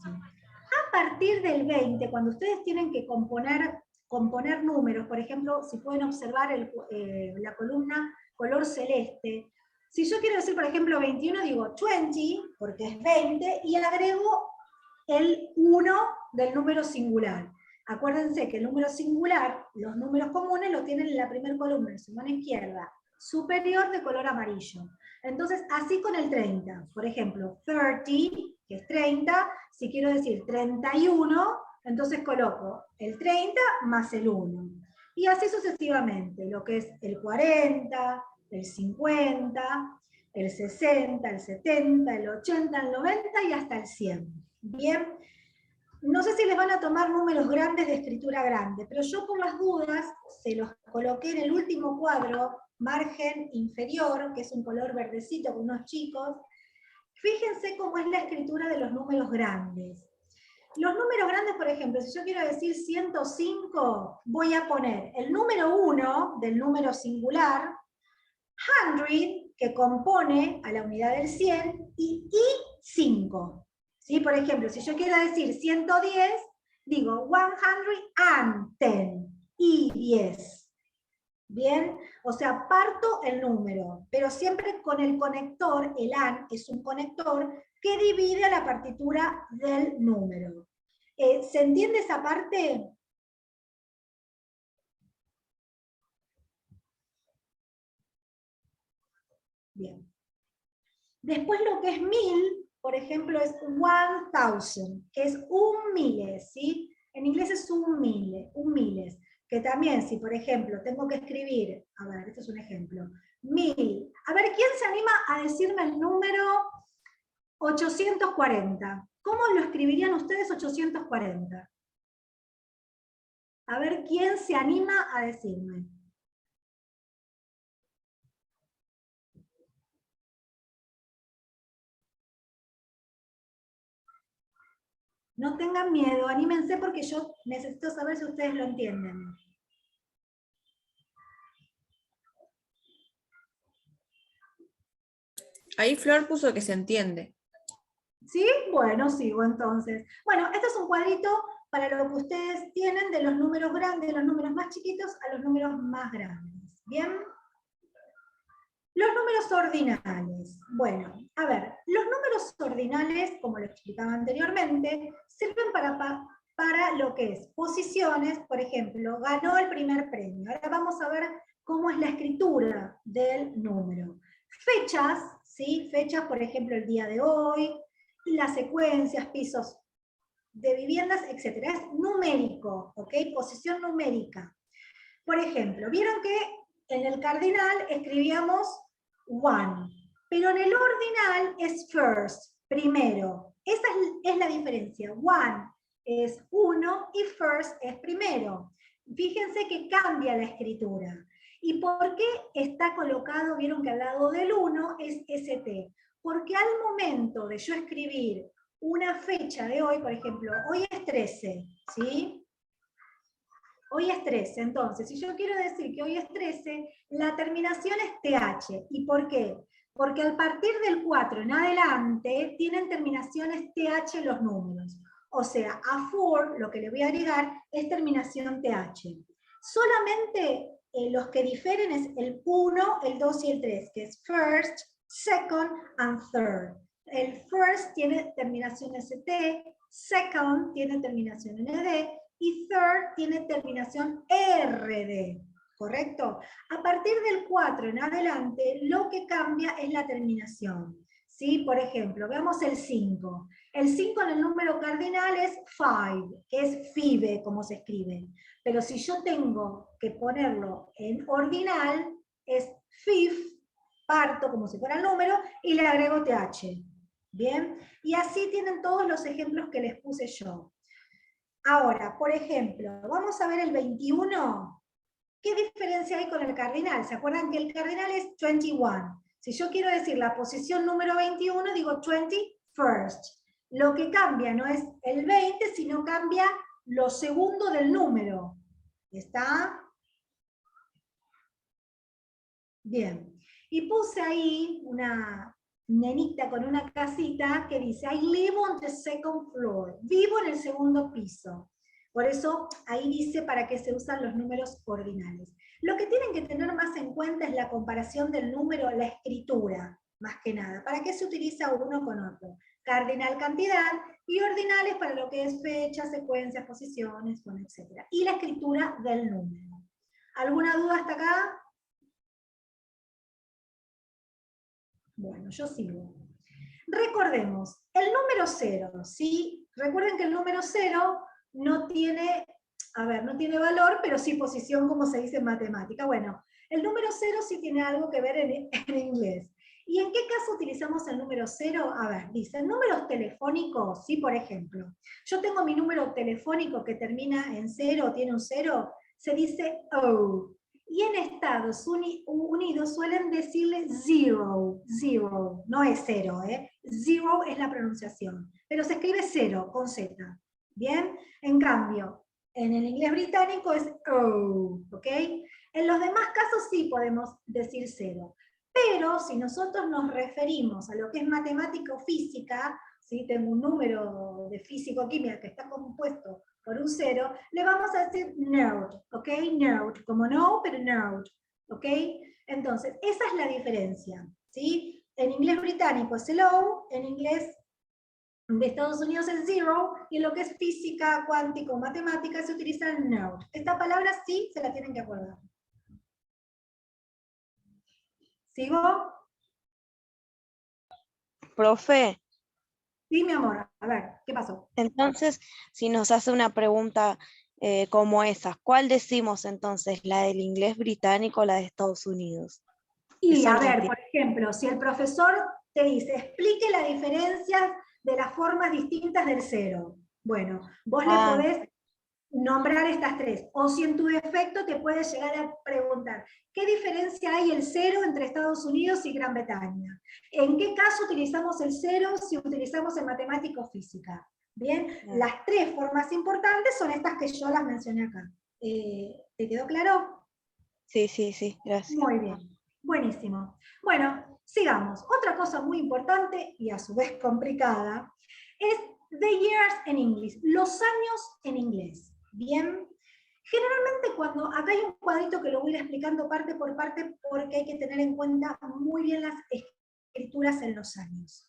A partir del 20, cuando ustedes tienen que componer números, por ejemplo, si pueden observar la columna color celeste, si yo quiero decir, por ejemplo, 21, digo 20, porque es 20, y agrego el 1 del número singular. Acuérdense que el número singular, los números comunes, lo tienen en la primera columna, en su mano izquierda, superior de color amarillo. Entonces, así con el 30. Por ejemplo, 30, que es 30, si quiero decir 31, entonces coloco el 30 más el 1. Y así sucesivamente, lo que es el 40, el 50, el 60, el 70, el 80, el 90 y hasta el 100. Bien, no sé si les van a tomar números grandes de escritura grande, pero yo por las dudas se los coloqué en el último cuadro, margen inferior, que es un color verdecito con unos chicos. Fíjense cómo es la escritura de los números grandes. Los números grandes, por ejemplo, si yo quiero decir 105, voy a poner el número 1 del número singular, 100, que compone a la unidad del 100, y 5. ¿Sí? Por ejemplo, si yo quiero decir 110, digo 110, y 10. ¿Bien? O sea, parto el número, pero siempre con el conector, el AND es un conector que divide a la partitura del número. ¿Se entiende esa parte? Bien. Después lo que es 1000, por ejemplo, es 1000, que es un miles, ¿sí? En inglés es un miles. Que también, si por ejemplo tengo que escribir, a ver, este es un ejemplo, 1000. A ver, ¿quién se anima a decirme el número 840? ¿Cómo lo escribirían ustedes 840? A ver, ¿quién se anima a decirme? No tengan miedo, anímense porque yo necesito saber si ustedes lo entienden. Ahí Flor puso que se entiende. ¿Sí? Bueno, sigo entonces. Bueno, este es un cuadrito para lo que ustedes tienen de los números grandes, de los números más chiquitos a los números más grandes. ¿Bien? Los números ordinales. Bueno, a ver, los números ordinales, como lo explicaba anteriormente, sirven para lo que es posiciones. Por ejemplo, ganó el primer premio. Ahora vamos a ver cómo es la escritura del número. Fechas, ¿sí? Fechas, por ejemplo, el día de hoy, las secuencias, pisos de viviendas, etc. Es numérico, ¿ok? Posición numérica. Por ejemplo, vieron que en el cardinal escribíamos one, pero en el ordinal es first, primero. Esa es la diferencia. One es uno y first es primero. Fíjense que cambia la escritura. ¿Y por qué está colocado, vieron que al lado del 1 es ST? Porque al momento de yo escribir una fecha de hoy, por ejemplo, hoy es 13, ¿sí? Hoy es 13, entonces, si yo quiero decir que hoy es 13, la terminación es TH. ¿Y por qué? Porque al partir del 4 en adelante, tienen terminaciones TH los números. O sea, a 4, lo que le voy a agregar, es terminación TH. Solamente los que difieren es el 1, el 2 y el 3, que es first, second, and third. El first tiene terminación ST, second tiene terminación ND, y third tiene terminación RD, ¿correcto? A partir del 4 en adelante, lo que cambia es la terminación. ¿Sí? Por ejemplo, veamos el 5. El 5 en el número cardinal es 5, que es FIBE, como se escribe. Pero si yo tengo que ponerlo en ordinal, es FIF, parto como si fuera el número, y le agrego TH. ¿Bien? Y así tienen todos los ejemplos que les puse yo. Ahora, por ejemplo, vamos a ver el 21. ¿Qué diferencia hay con el cardinal? ¿Se acuerdan que el cardinal es 21? Si yo quiero decir la posición número 21, digo 21st. Lo que cambia no es el 20, sino cambia lo segundo del número. ¿Está? Bien. Y puse ahí una nenita con una casita que dice, I live on the second floor. Vivo en el segundo piso. Por eso ahí dice para qué se usan los números ordinales. Lo que tienen que tener más en cuenta es la comparación del número, la escritura, más que nada. ¿Para qué se utiliza uno con otro? Cardinal cantidad y ordinales para lo que es fecha, secuencias, posiciones, bueno, etc. Y la escritura del número. ¿Alguna duda hasta acá? Bueno, yo sigo. Recordemos, el número 0, ¿sí? Recuerden que el número 0 no tiene, no tiene valor, pero sí posición, como se dice en matemática. Bueno, el número 0 sí tiene algo que ver en inglés. ¿Y en qué caso utilizamos el número 0? A ver, dicen números telefónicos, sí, por ejemplo. Yo tengo mi número telefónico que termina en 0, tiene un 0, se dice O. Y en Estados Unidos suelen decirle zero, no es 0, Zero es la pronunciación, pero se escribe 0 con Z, ¿bien? En cambio, en el inglés británico es O, ¿ok? En los demás casos sí podemos decir 0, pero si nosotros nos referimos a lo que es matemática o física, ¿sí? Tengo un número de físico-química que está compuesto por un 0, le vamos a decir nerd, ¿ok? Nerd, como no, pero nerd, ¿ok? Entonces, esa es la diferencia, ¿sí? En inglés británico es el O, en inglés de Estados Unidos es zero, y en lo que es física, cuántico, matemática, se utiliza el nerd. Esta palabra sí se la tienen que acordar. ¿Sigo? Profe, Sí, mi amor, a ver, ¿qué pasó? entonces, si nos hace una pregunta como esa, ¿cuál decimos entonces? ¿La del inglés británico o la de Estados Unidos? Y Eso a no ver, entiendo. por ejemplo, si el profesor te dice, explique la diferencia de las formas distintas del 0. Bueno, vos le Ah, podés nombrar estas 3. O si en tu defecto te puede llegar a preguntar, ¿qué diferencia hay el 0 entre Estados Unidos y Gran Bretaña? ¿En qué caso utilizamos el 0 si utilizamos en matemática o física? Bien, las 3 formas importantes son estas que yo las mencioné acá. ¿Te quedó claro? sí, sí, sí, gracias. Muy bien, buenísimo. Bueno, sigamos. Otra cosa muy importante y a su vez complicada es the years en inglés, los años en inglés. Bien, generalmente cuando, acá hay un cuadrito que lo voy a ir explicando parte por parte porque hay que tener en cuenta muy bien las escrituras en los años.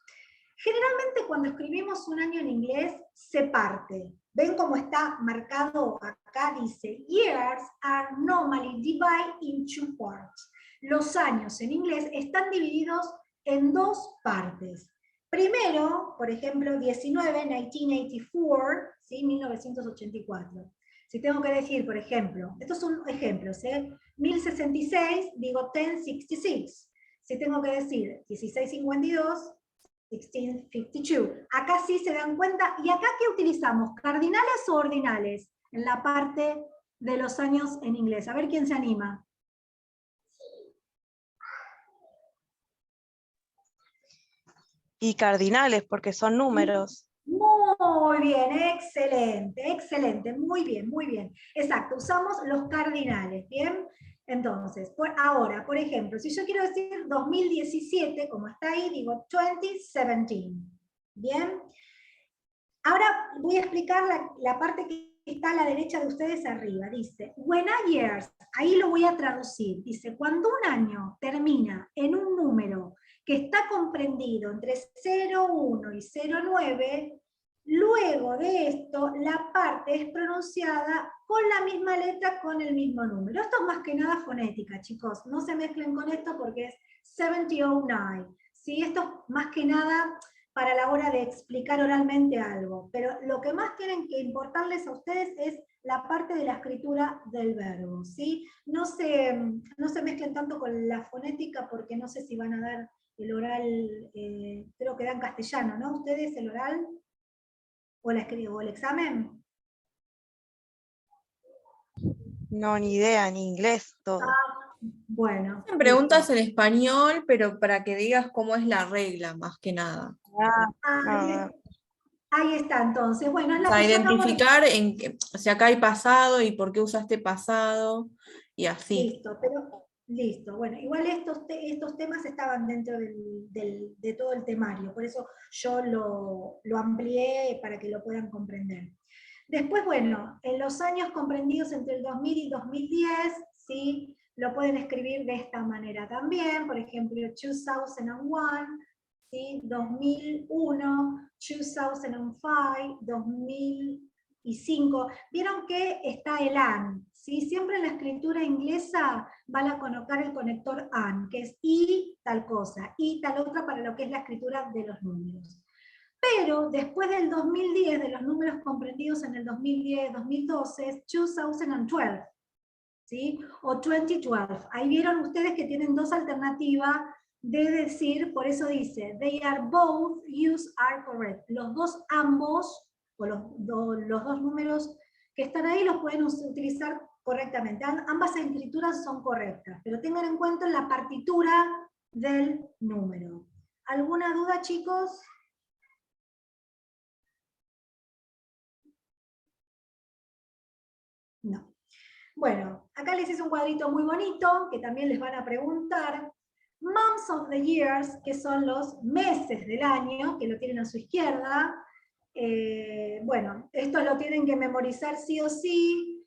Generalmente cuando escribimos un año en inglés se parte. ¿Ven cómo está marcado acá? Dice, years are normally divided in 2 parts. Los años en inglés están divididos en 2 partes. Primero, por ejemplo, 1984, ¿sí? 1984. Si tengo que decir, por ejemplo, estos son ejemplos, 1066, digo 1066. Si tengo que decir 1652, 1652. Acá sí se dan cuenta. ¿Y acá qué utilizamos? ¿Cardinales o ordinales? En la parte de los años en inglés. A ver quién se anima. Y cardinales, porque son números. Muy bien, excelente, excelente, muy bien, muy bien. Exacto, usamos los cardinales, ¿bien? Entonces, ahora, por ejemplo, si yo quiero decir 2017, como está ahí, digo 2017, ¿bien? Ahora voy a explicar la parte que está a la derecha de ustedes arriba. Dice, when a years, ahí lo voy a traducir. Dice, cuando un año termina en un número que está comprendido entre 0, 1 y 0, 9, luego de esto la parte es pronunciada con la misma letra, con el mismo número. Esto es más que nada fonética, chicos. No se mezclen con esto porque es 7009. ¿Sí? Esto es más que nada para la hora de explicar oralmente algo, pero lo que más tienen que importarles a ustedes es la parte de la escritura del verbo, ¿sí? No se mezclen tanto con la fonética porque no sé si van a dar el oral, creo que dan castellano, ¿no? ¿Ustedes el oral o el examen? No, ni idea, ni inglés, todo. Bueno, Hacen listo. preguntas en español, pero para que digas cómo es la regla, más que nada. Ah, Ahí está, entonces. Bueno, es O la sea, que yo acabo de... identificar si acá hay pasado y por qué usaste pasado, y así. Listo, pero listo. Bueno, igual estos temas estaban dentro de todo el temario, por eso yo lo amplié para que lo puedan comprender. Después, bueno, en los años comprendidos entre el 2000 y 2010, ¿sí? Lo pueden escribir de esta manera también, por ejemplo, 2001, ¿sí? 2001, 2005, 2000, y 5. Vieron que está el AN, ¿sí? Siempre en la escritura inglesa van a colocar el conector AN, que es y tal cosa, y tal otra para lo que es la escritura de los números. Pero después del 2010, de los números comprendidos en el 2010-2012, es 2012, ¿sí? O 2012. Ahí vieron ustedes que tienen dos alternativas de decir, por eso dice, they are both used are correct. Los dos ambos, o los dos números que están ahí los pueden utilizar correctamente. Ambas escrituras son correctas, pero tengan en cuenta la partitura del número. ¿Alguna duda, chicos? No. Bueno, acá les hice un cuadrito muy bonito, que también les van a preguntar. Months of the years, que son los meses del año, que lo tienen a su izquierda. Bueno, esto lo tienen que memorizar sí o sí.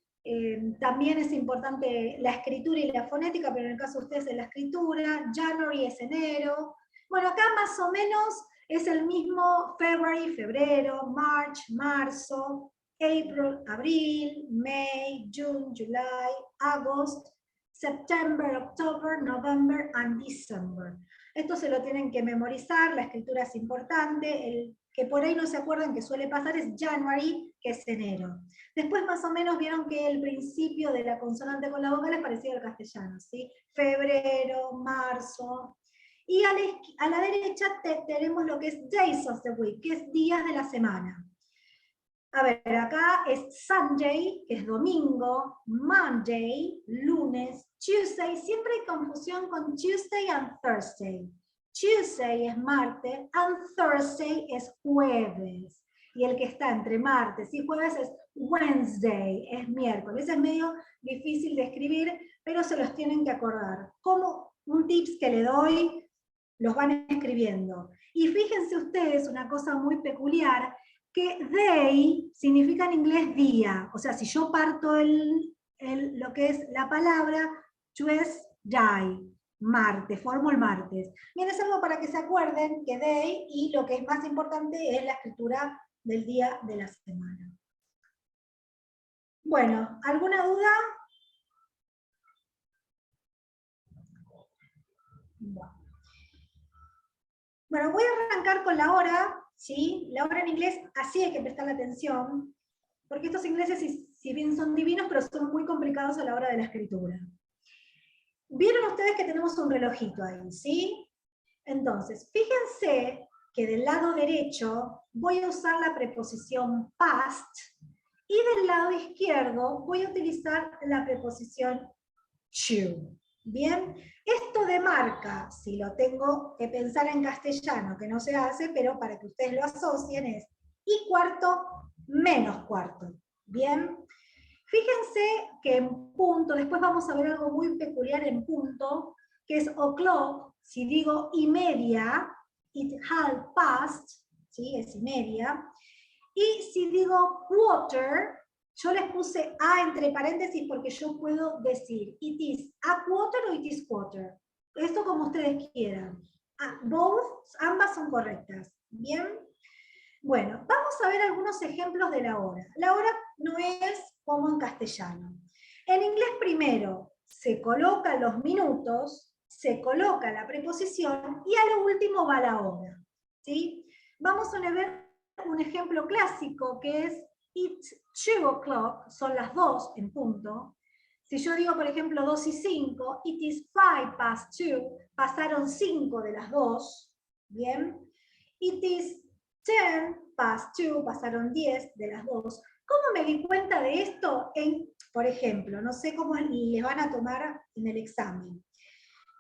También es importante la escritura y la fonética, pero en el caso de ustedes es la escritura. January es enero. Bueno, acá más o menos es el mismo February, febrero, March, marzo, April, abril, May, June, July, August, September, October, November, and December. Esto se lo tienen que memorizar, la escritura es importante, el que por ahí no se acuerdan que suele pasar es January, que es enero. Después más o menos vieron que el principio de la consonante con la vocal es parecido al castellano, ¿sí? Febrero, marzo. Y a la derecha tenemos lo que es Days of the Week, que es días de la semana. A ver, acá es Sunday, que es domingo, Monday, lunes, Tuesday, siempre hay confusión con Tuesday and Thursday. Tuesday es martes, and Thursday es jueves. Y el que está entre martes y jueves es Wednesday, es miércoles. Es medio difícil de escribir, pero se los tienen que acordar. Como un tips que le doy, los van escribiendo. Y fíjense ustedes una cosa muy peculiar, que day significa en inglés día. O sea, si yo parto lo que es la palabra, Tuesday, martes, formo el martes. Bien, es algo para que se acuerden que day, y lo que es más importante es la escritura del día de la semana. Bueno, ¿alguna duda? Bueno, voy a arrancar con la hora. ¿Sí? La hora en inglés, así hay que prestarle atención, porque estos ingleses, si bien son divinos, pero son muy complicados a la hora de la escritura. Vieron ustedes que tenemos un relojito ahí, ¿sí? Entonces, fíjense que del lado derecho voy a usar la preposición past, y del lado izquierdo voy a utilizar la preposición to. Bien, esto demarca, si lo tengo que pensar en castellano, que no se hace, pero para que ustedes lo asocien, es y cuarto menos cuarto. Bien, fíjense que en punto, después vamos a ver algo muy peculiar en punto, que es o'clock. Si digo y media, it half past, ¿sí? Es y media. Y si digo quarter, yo les puse a entre paréntesis porque yo puedo decir it is a quarter o it is quarter. Esto como ustedes quieran. Both, ambas son correctas. ¿Bien? Bueno, vamos a ver algunos ejemplos de la hora. La hora no es como en castellano. En inglés primero se colocan los minutos, se coloca la preposición y a lo último va la hora. ¿Sí? Vamos a ver un ejemplo clásico que es it's 2 o'clock, son las 2 en punto. Si yo digo, por ejemplo, 2 y 5, it is 5 past 2, pasaron 5 de las 2, ¿bien? It is 10 past 2, pasaron 10 de las 2. ¿Cómo me di cuenta de esto? Por ejemplo, no sé cómo les van a tomar en el examen.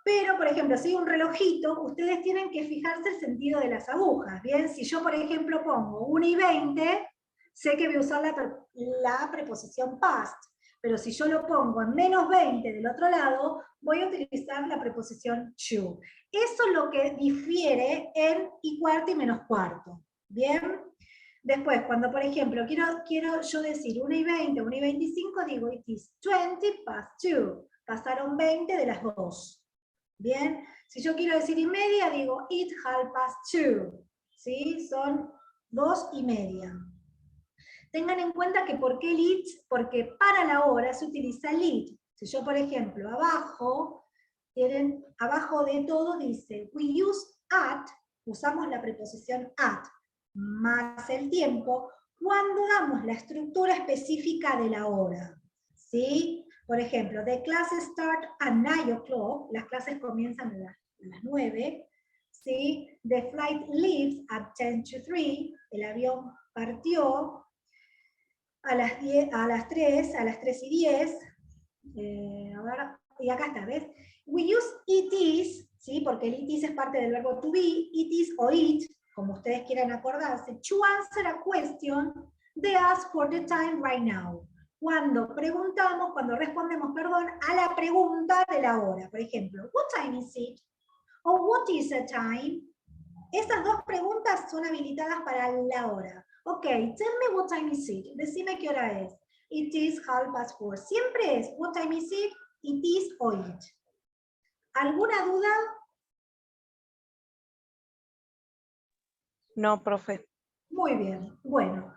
Pero, por ejemplo, si hay un relojito, ustedes tienen que fijarse el sentido de las agujas. Bien, si yo, por ejemplo, pongo 1 y 20, sé que voy a usar la preposición past. Pero si yo lo pongo en menos 20 del otro lado, voy a utilizar la preposición to. Eso es lo que difiere en y cuarto y menos cuarto. ¿Bien? Después, cuando, por ejemplo, quiero yo decir 1 y 20, 1 y 25, digo it is 20 past 2. Pasaron 20 de las 2. Bien, si yo quiero decir y media, digo it half past 2. ¿Sí? Son 2 y media. tengan en cuenta que ¿por qué el it? Porque para la hora se utiliza el it. Si yo, por ejemplo, abajo de todo dice, we use at, usamos la preposición at, más el tiempo, cuando damos la estructura específica de la hora. ¿Sí? Por ejemplo, the classes start at 9 o'clock, las clases comienzan a las 9, ¿sí? The flight leaves at 10 to 3, el avión partió a las 3:10, a ver, y acá está, ¿ves? We use it is, ¿sí? Porque el it is es parte del verbo to be, it is o it, como ustedes quieran acordarse, to answer a question, they ask for the time right now. Cuando respondemos, perdón, a la pregunta de la hora. Por ejemplo, what time is it? O what is the time? Esas dos preguntas son habilitadas para la hora. Ok, tell me what time is it. Decime qué hora es. It is 4:30. Siempre es what time is it, it is o it. ¿Alguna duda? No, profe. Muy bien. Bueno,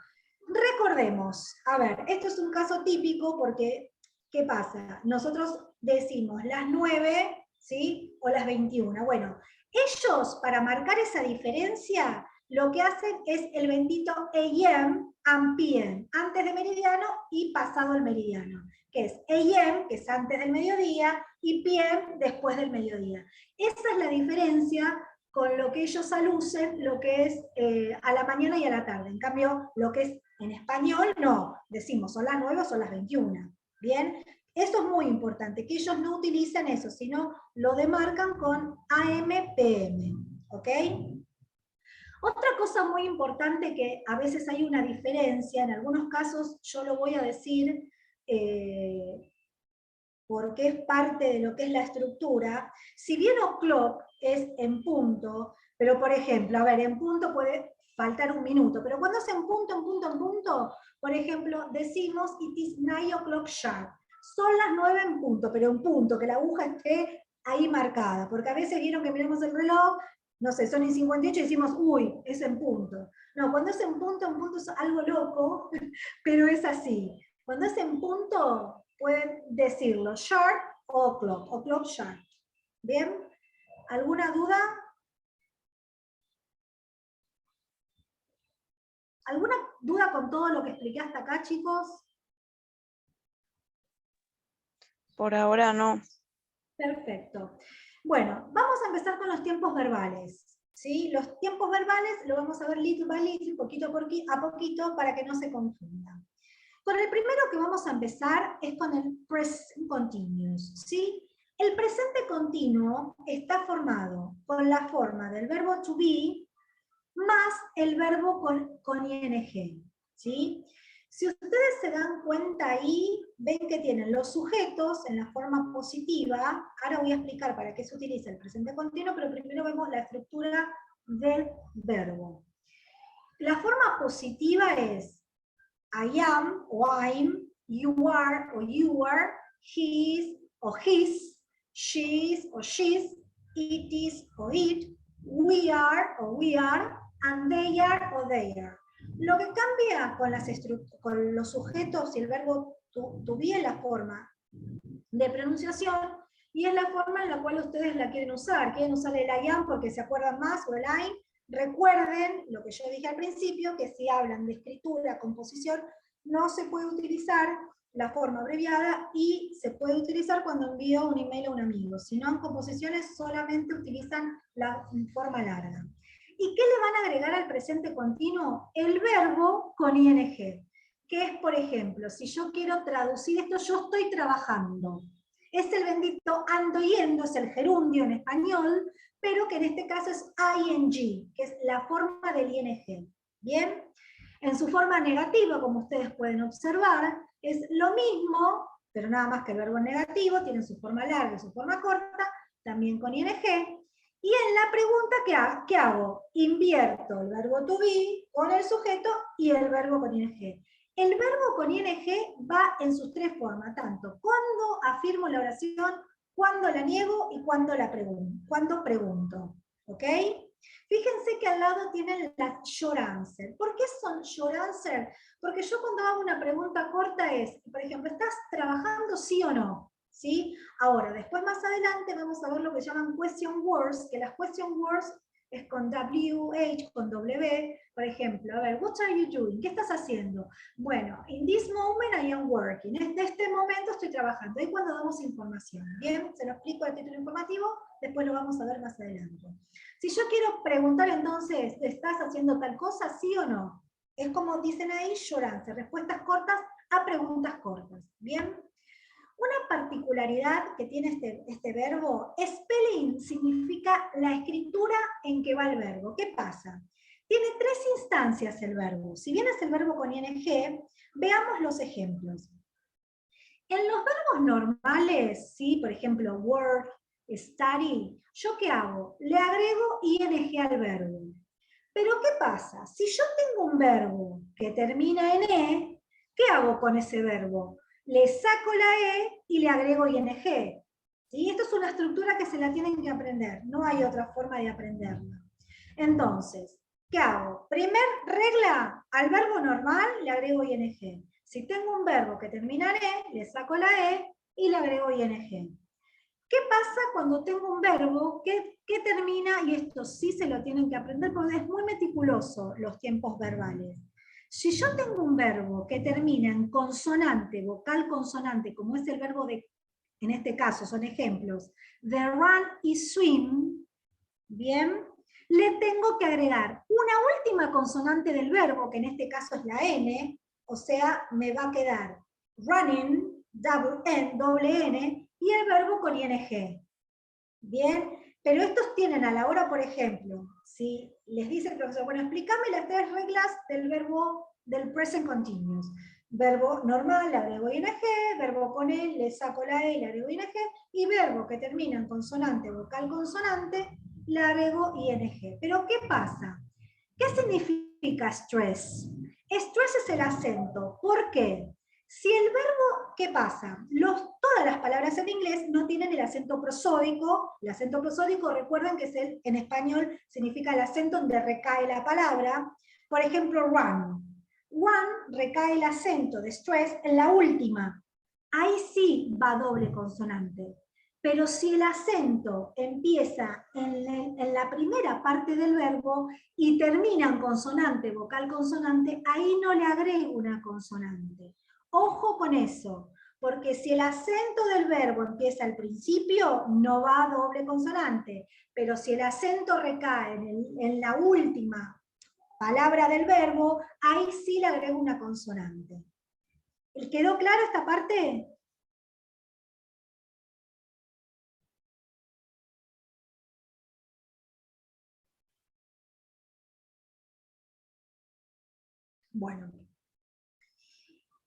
recordemos. A ver, esto es un caso típico porque, ¿qué pasa? Nosotros decimos las 9, ¿sí? O las 21. Bueno, ellos, para marcar esa diferencia, lo que hacen es el bendito AM and PM, antes de meridiano y pasado el meridiano, que es AM, que es antes del mediodía, y PM después del mediodía. Esa es la diferencia con lo que ellos alucen, lo que es a la mañana y a la tarde. En cambio, lo que es en español, no, decimos son las 9 o son las 21. ¿Bien? Eso es muy importante, que ellos no utilicen eso, sino lo demarcan con AM, PM. ¿Ok? Otra cosa muy importante que a veces hay una diferencia, en algunos casos yo lo voy a decir porque es parte de lo que es la estructura, si bien o'clock es en punto, pero por ejemplo, a ver, en punto puede faltar un minuto, pero cuando es en punto, por ejemplo, decimos it is 9 o'clock sharp. Son las 9 en punto, pero en punto, que la aguja esté ahí marcada, porque a veces vieron que miramos el reloj, no sé, son en 58 y decimos, uy, es en punto. No, cuando es en punto es algo loco, pero es así. Cuando es en punto, pueden decirlo sharp o clock sharp. ¿Bien? ¿Alguna duda? ¿Alguna duda con todo lo que expliqué hasta acá, chicos? Por ahora no. Perfecto. Bueno, vamos a empezar con los tiempos verbales. ¿Sí? Los tiempos verbales lo vamos a ver little by little, poquito a poquito, para que no se confundan. Con el primero que vamos a empezar es con el present continuous, ¿sí? El presente continuo está formado con la forma del verbo to be más el verbo con ing, ¿sí? Si ustedes se dan cuenta ahí, ven que tienen los sujetos en la forma positiva. Ahora voy a explicar para qué se utiliza el presente continuo, pero primero vemos la estructura del verbo. La forma positiva es I am o I'm, you are o you are, he is o his, she is o she's, it is o it, we are o we are, and they are o they are. Lo que cambia con los sujetos y el verbo to be es la forma de pronunciación y es la forma en la cual ustedes la quieren usar. Quieren usar el I am porque se acuerdan más o el I'm. Recuerden lo que yo dije al principio, que si hablan de escritura, composición, no se puede utilizar la forma abreviada y se puede utilizar cuando envío un email a un amigo. Si no, en composiciones solamente utilizan la forma larga. ¿Y qué le van a agregar al presente continuo? El verbo con ing, que es, por ejemplo, si yo quiero traducir esto, yo estoy trabajando. Es el bendito ando yendo, es el gerundio en español, pero que en este caso es ing, que es la forma del ing. ¿Bien? En su forma negativa, como ustedes pueden observar, es lo mismo, pero nada más que el verbo negativo, tiene su forma larga y su forma corta, también con ing. Y en la pregunta, ¿qué hago? Invierto el verbo to be con el sujeto y el verbo con ing. El verbo con ing va en sus tres formas, tanto cuando afirmo la oración, cuando la niego y cuando pregunto. ¿Ok? Fíjense que al lado tienen la short answer. ¿Por qué son short answer? Porque yo cuando hago una pregunta corta es, por ejemplo, ¿estás trabajando sí o no? ¿Sí? Ahora, después más adelante vamos a ver lo que llaman question words, que las question words es con WH, con W, por ejemplo, a ver, what are you doing? ¿Qué estás haciendo? Bueno, in this moment I am working. En este momento estoy trabajando. Ahí cuando damos información. Bien, se lo explico a título informativo, después lo vamos a ver más adelante. Si yo quiero preguntar entonces, ¿estás haciendo tal cosa, sí o no? Es como dicen ahí, short answer, respuestas cortas a preguntas cortas. Bien. Una particularidad que tiene este verbo, spelling significa la escritura en que va el verbo. ¿Qué pasa? Tiene tres instancias el verbo. Si bien es el verbo con ing, veamos los ejemplos. En los verbos normales, ¿sí? Por ejemplo, work, study, ¿yo qué hago? Le agrego ing al verbo. Pero ¿qué pasa? Si yo tengo un verbo que termina en e, ¿qué hago con ese verbo? Le saco la e y le agrego ing. ¿Sí? Esto es una estructura que se la tienen que aprender, no hay otra forma de aprenderla. Entonces, ¿qué hago? Primer regla, al verbo normal le agrego ing. Si tengo un verbo que termina en e, le saco la e y le agrego ing. ¿Qué pasa cuando tengo un verbo que termina, y esto sí se lo tienen que aprender porque es muy meticuloso los tiempos verbales? Si yo tengo un verbo que termina en consonante, vocal consonante, como es el verbo de, en este caso son ejemplos, de run y swim, bien, le tengo que agregar una última consonante del verbo, que en este caso es la N, o sea, me va a quedar running, doble N, y el verbo con ing. Bien, pero estos tienen a la hora, por ejemplo, si les dice el profesor, bueno, explícame las tres reglas del verbo del present continuous. Verbo normal, le agrego ing, verbo con él, le saco la e, le agrego ing, y verbo que termina en consonante, vocal consonante, le agrego ing. Pero ¿qué pasa? ¿Qué significa stress? Stress es el acento. ¿Por qué? Si el verbo, ¿qué pasa? Todas las palabras en inglés no tienen el acento prosódico. El acento prosódico, recuerden que es en español significa el acento donde recae la palabra. Por ejemplo, run. Run recae el acento de stress en la última. Ahí sí va doble consonante. Pero si el acento empieza en la primera parte del verbo y termina en consonante, vocal consonante, ahí no le agrego una consonante. Ojo con eso, porque si el acento del verbo empieza al principio, no va a doble consonante, pero si el acento recae en la última palabra del verbo, ahí sí le agrego una consonante. ¿Quedó clara esta parte? Bueno.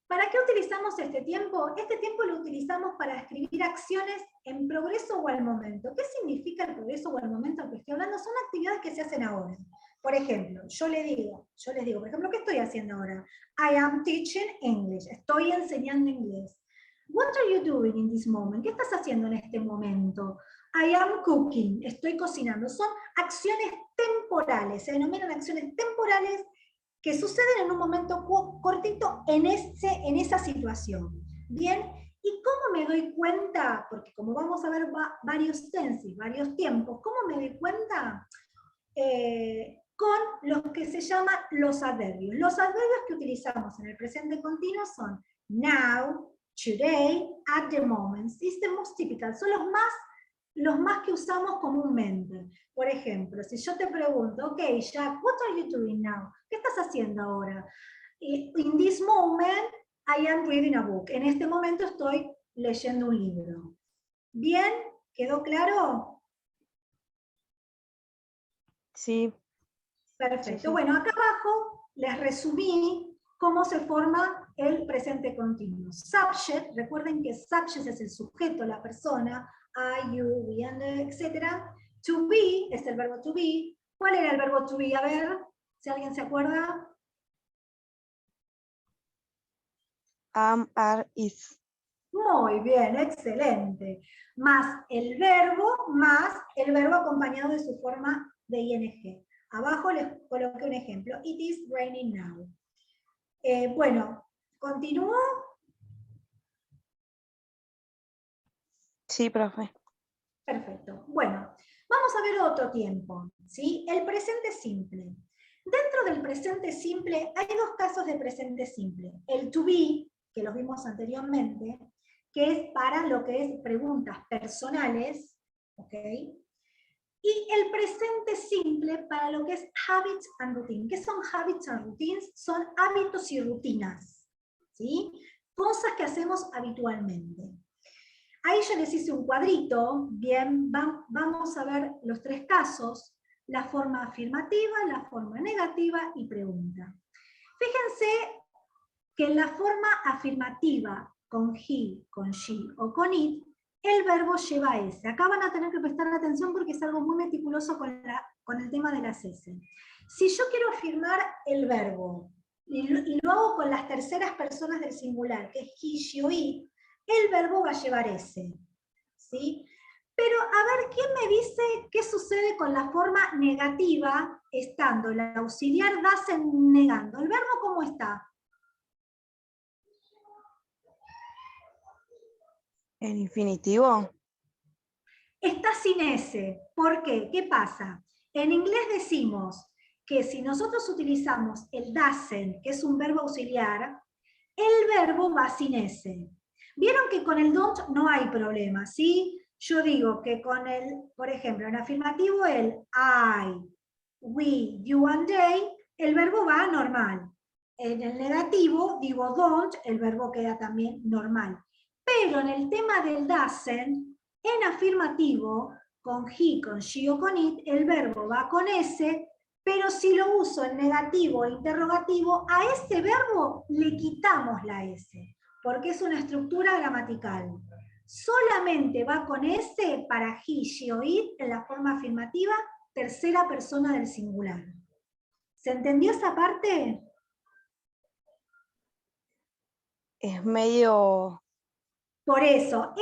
¿Para qué utilizamos este tiempo? Este tiempo lo utilizamos para escribir acciones en progreso o al momento. ¿Qué significa el progreso o al momento al que estoy hablando? Son actividades que se hacen ahora. Por ejemplo, yo les digo, por ejemplo, ¿qué estoy haciendo ahora? I am teaching English. Estoy enseñando inglés. What are you doing in this moment? ¿Qué estás haciendo en este momento? I am cooking. Estoy cocinando. Son acciones temporales. Se denominan acciones temporales que suceden en un momento cortito en esa situación. ¿Bien? ¿Y cómo me doy cuenta? Porque como vamos a ver varios tenses, varios tiempos, ¿cómo me doy cuenta? Con los que se llaman los adverbios. Los adverbios que utilizamos en el presente continuo son now, today, at the moment. It's the most typical. Son los más que usamos comúnmente. Por ejemplo, si yo te pregunto, ok, Jack, what are you doing now? ¿Qué estás haciendo ahora? In this moment, I am reading a book. En este momento estoy leyendo un libro. ¿Bien? ¿Quedó claro? Sí. Perfecto. Sí, sí. Bueno, acá abajo les resumí cómo se forma el presente continuo. Subject, recuerden que subject es el sujeto, la persona, I, you, we, and, etc. To be es el verbo to be. ¿Cuál era el verbo to be? A ver, si alguien se acuerda. Am, are, is. Muy bien, excelente. Más el verbo acompañado de su forma de ing. Abajo les coloqué un ejemplo. It is raining now. Bueno, ¿continúo? Sí, profe. Perfecto. Bueno, vamos a ver otro tiempo, ¿sí? El presente simple. Dentro del presente simple hay dos casos de presente simple. El to be, que los vimos anteriormente, que es para lo que es preguntas personales, ¿ok? Y el presente simple para lo que es habits and routines. ¿Qué son habits and routines? Son hábitos y rutinas, ¿sí? Cosas que hacemos habitualmente. Ahí yo les hice un cuadrito, bien, vamos a ver los tres casos, la forma afirmativa, la forma negativa y pregunta. Fíjense que en la forma afirmativa, con he, con she o con it, el verbo lleva S. Acá van a tener que prestar atención porque es algo muy meticuloso con el tema de las S. Si yo quiero afirmar el verbo, y lo hago con las terceras personas del singular, que es he, she o it, el verbo va a llevar S. ¿Sí? Pero a ver, ¿quién me dice qué sucede con la forma negativa estando el auxiliar doesn't negando? ¿El verbo cómo está? ¿En infinitivo? Está sin S. ¿Por qué? ¿Qué pasa? En inglés decimos que si nosotros utilizamos el doesn't, que es un verbo auxiliar, el verbo va sin S. Vieron que con el don't no hay problema, ¿sí? Yo digo que con el, por ejemplo, en afirmativo el I, we, you and they, el verbo va normal. En el negativo digo don't, el verbo queda también normal. Pero en el tema del doesn't, en afirmativo, con he, con she o con it, el verbo va con S, pero si lo uso en negativo e interrogativo, a ese verbo le quitamos la S, porque es una estructura gramatical. Solamente va con S para he, she o it en la forma afirmativa, tercera persona del singular. ¿Se entendió esa parte? Es medio... Por eso,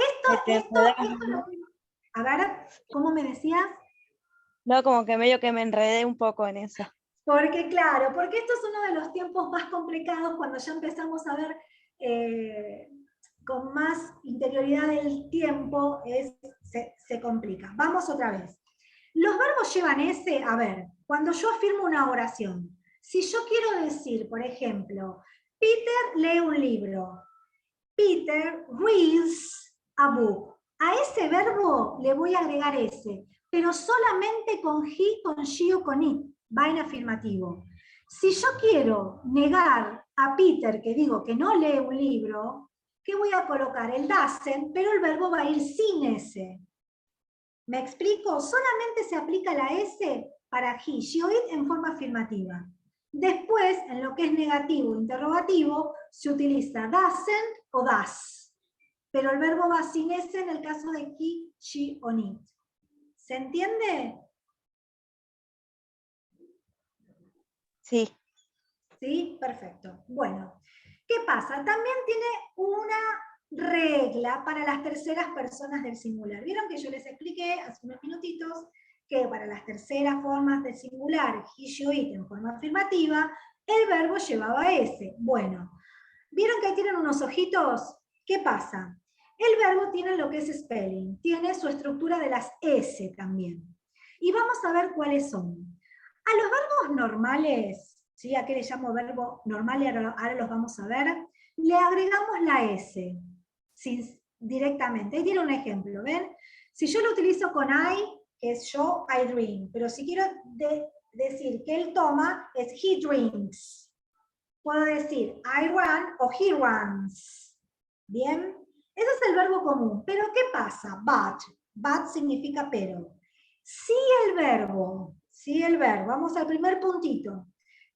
¿no? a ver, ¿cómo me decías? No, como que medio que me enredé un poco en eso. Porque claro, porque esto es uno de los tiempos más complicados cuando ya empezamos a ver con más interioridad del tiempo, se complica. Vamos otra vez. Los verbos llevan S, a ver, cuando yo afirmo una oración, si yo quiero decir, por ejemplo, Peter lee un libro, Peter reads a book, a ese verbo le voy a agregar S, pero solamente con he, con she o con it, va en afirmativo. Si yo quiero negar a Peter, que digo que no lee un libro, ¿qué voy a colocar? El doesn't, pero el verbo va a ir sin S. ¿Me explico? Solamente se aplica la S para he, she o it en forma afirmativa. Después, en lo que es negativo e interrogativo, se utiliza doesn't o does. Pero el verbo va sin S en el caso de he, she o it. ¿Se entiende? Sí. ¿Sí? Perfecto. Bueno, ¿qué pasa? También tiene una regla para las terceras personas del singular. ¿Vieron que yo les expliqué hace unos minutitos que para las terceras formas del singular, he, she o it en forma afirmativa, el verbo llevaba S? Bueno, ¿vieron que ahí tienen unos ojitos? ¿Qué pasa? El verbo tiene lo que es spelling, tiene su estructura de las S también. Y vamos a ver cuáles son. A los verbos normales, ¿sí? ¿A qué le llamo verbo normal? Y ahora los vamos a ver. Le agregamos la S directamente. Ahí tiene un ejemplo, ¿ven? Si yo lo utilizo con I, que es yo, I drink. Pero si quiero decir que él toma, es he drinks. Puedo decir I run o he runs. ¿Bien? Ese es el verbo común. Pero ¿qué pasa? But significa pero. Si el verbo, vamos al primer puntito,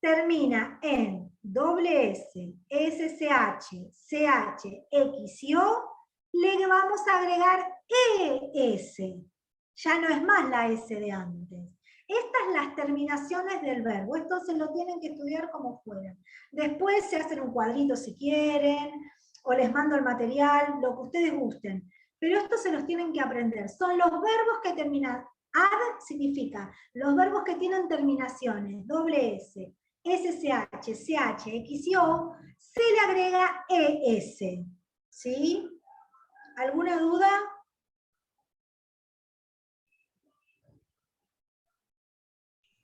termina en doble S, SSH, CH, X y O, le vamos a agregar ES. Ya no es más la S de antes. Estas las terminaciones del verbo. Esto se lo tienen que estudiar como fuera. Después se hacen un cuadrito si quieren, o les mando el material, lo que ustedes gusten. Pero estos se los tienen que aprender. Son los verbos que terminan Add significa los verbos que tienen terminaciones doble S, SSH, CH, X y O, se le agrega ES. ¿Sí? ¿Alguna duda?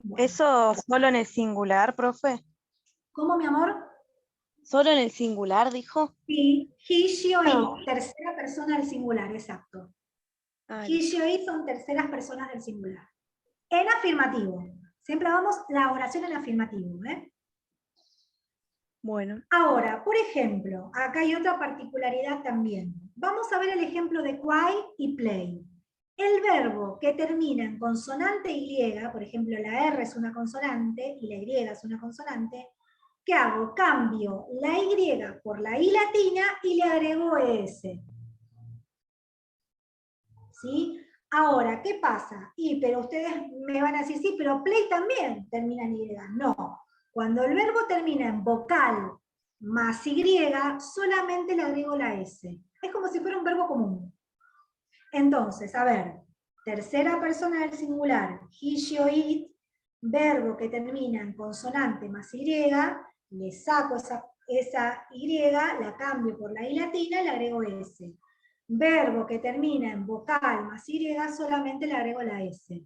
Bueno. ¿Eso solo en el singular, profe? ¿Cómo, mi amor? ¿Solo en el singular, dijo? Sí, he, she o it, tercera persona del singular, exacto. He, she o it son terceras personas del singular. En afirmativo. Siempre vamos la oración en afirmativo. Bueno. Ahora, por ejemplo, acá hay otra particularidad también. Vamos a ver el ejemplo de cry y play. El verbo que termina en consonante Y, por ejemplo, la R es una consonante y la Y es una consonante, ¿qué hago? Cambio la Y por la I latina y le agrego ES. ¿Sí? Ahora, ¿qué pasa? Pero ustedes me van a decir, sí, pero play también termina en Y. No. Cuando el verbo termina en vocal más Y, solamente le agrego la S. Es como si fuera un verbo común. Entonces, a ver, tercera persona del singular, he, she o it, verbo que termina en consonante más Y, le saco esa Y, la cambio por la I latina y le agrego S. Verbo que termina en vocal más Y, solamente le agrego la S.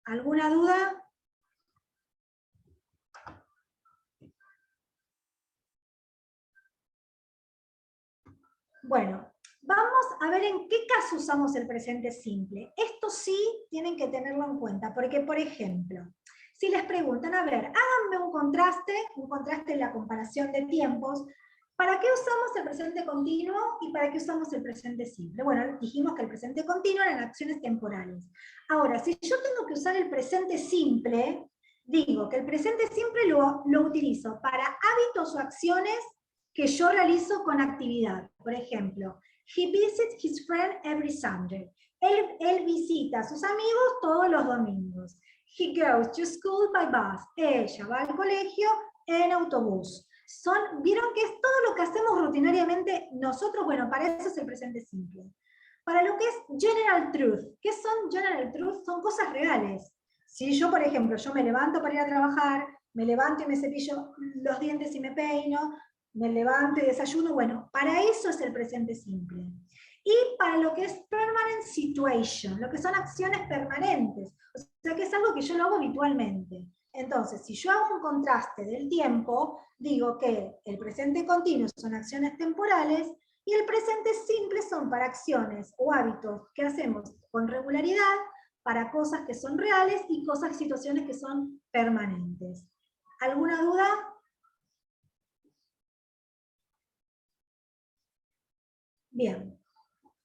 ¿Alguna duda? Bueno, vamos a ver en qué caso usamos el presente simple. Esto sí tienen que tenerlo en cuenta, porque, por ejemplo, si les preguntan, a ver, háganme un contraste en la comparación de tiempos, ¿para qué usamos el presente continuo y para qué usamos el presente simple? Bueno, dijimos que el presente continuo eran acciones temporales. Ahora, si yo tengo que usar el presente simple, digo que el presente simple lo utilizo para hábitos o acciones que yo realizo con actividad. Por ejemplo, he visits his friend every Sunday. Él visita a sus amigos todos los domingos. He goes to school by bus. Ella va al colegio en autobús. ¿Vieron que es todo lo que hacemos rutinariamente nosotros? Bueno, para eso es el presente simple. Para lo que es general truth, ¿qué son general truth? Son cosas reales. Si yo, por ejemplo, yo me levanto para ir a trabajar, me levanto y me cepillo los dientes y me peino, me levanto y desayuno, bueno, para eso es el presente simple. Y para lo que es permanent situation, lo que son acciones permanentes, o sea que es algo que yo lo hago habitualmente. Entonces, si yo hago un contraste del tiempo, digo que el presente continuo son acciones temporales y el presente simple son para acciones o hábitos que hacemos con regularidad, para cosas que son reales y situaciones que son permanentes. ¿Alguna duda? Bien.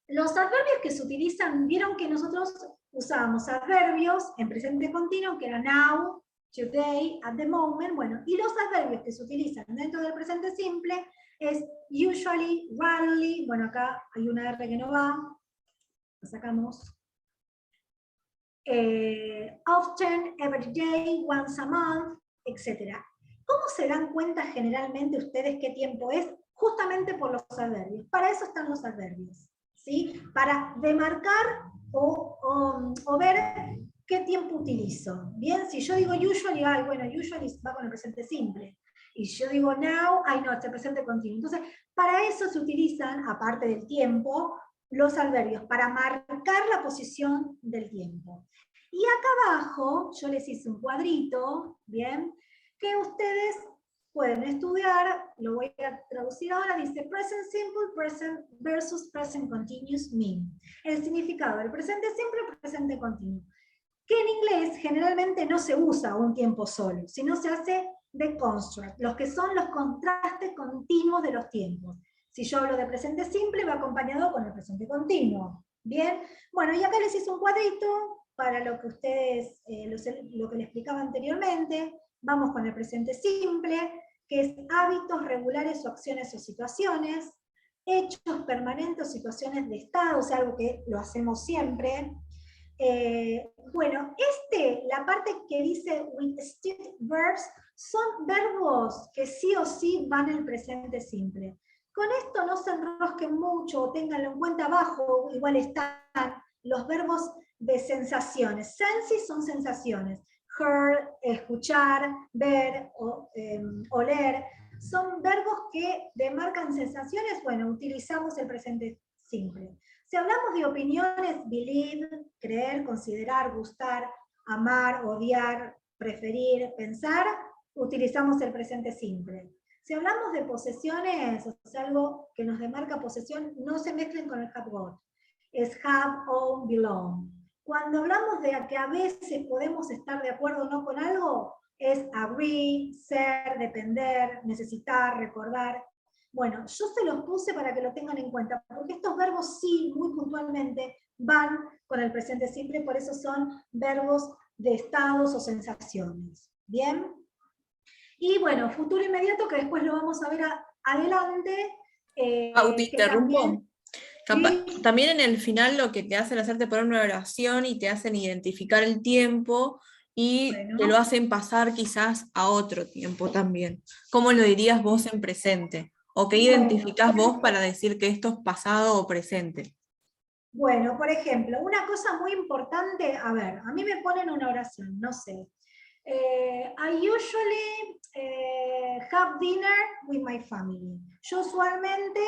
Los adverbios que se utilizan, vieron que nosotros usábamos adverbios en presente continuo, que era now, today, at the moment, bueno, y los adverbios que se utilizan dentro del presente simple es usually, rarely, bueno, acá hay una R que no va, la sacamos, often, every day, once a month, etc. ¿Cómo se dan cuenta generalmente ustedes qué tiempo es? Justamente por los adverbios. Para eso están los adverbios, ¿sí? Para demarcar o ver qué tiempo utilizo. Bien, si yo digo usually, bueno, usually va con el presente simple. Y yo digo now, no, este presente continuo. Entonces, para eso se utilizan, aparte del tiempo, los adverbios, para marcar la posición del tiempo. Y acá abajo, yo les hice un cuadrito, ¿bien? Que ustedes pueden estudiar, lo voy a traducir ahora, dice present simple present versus present continuous mean. El significado del presente simple y presente continuo. Que en inglés generalmente no se usa un tiempo solo, sino se hace de construct, los que son los contrastes continuos de los tiempos. Si yo hablo de presente simple, va acompañado con el presente continuo. Bien, bueno, y acá les hice un cuadrito para lo que ustedes, lo que les explicaba anteriormente. Vamos con el presente simple, que es hábitos regulares o acciones o situaciones, hechos permanentes o situaciones de estado, o sea, algo que lo hacemos siempre. Bueno, la parte que dice with stiff verbs, son verbos que sí o sí van en el presente simple. Con esto no se enrosquen mucho, ténganlo en cuenta abajo, igual están los verbos de sensaciones. Senses son sensaciones. Hear, escuchar, ver, oler. Son verbos que demarcan sensaciones. Bueno, utilizamos el presente simple. Si hablamos de opiniones, believe, creer, considerar, gustar, amar, odiar, preferir, pensar, utilizamos el presente simple. Si hablamos de posesiones, o sea, algo que nos demarca posesión, no se mezclen con el have got. Es have, own, belong. Cuando hablamos de que a veces podemos estar de acuerdo o no con algo, es agree, ser, depender, necesitar, recordar. Bueno, yo se los puse para que lo tengan en cuenta, porque estos verbos sí, muy puntualmente, van con el presente simple, por eso son verbos de estados o sensaciones. ¿Bien? Y bueno, futuro inmediato, que después lo vamos a ver adelante. Te que interrumpo. también, ¿sí? También en el final lo que te hacen hacerte poner una oración y te hacen identificar el tiempo y Bueno. te lo hacen pasar quizás a otro tiempo también. ¿Cómo lo dirías vos en presente? ¿O qué identificás vos para decir que esto es pasado o presente? Bueno, por ejemplo, una cosa muy importante, a ver, a mí me ponen una oración, no sé. I usually have dinner with my family. Yo usualmente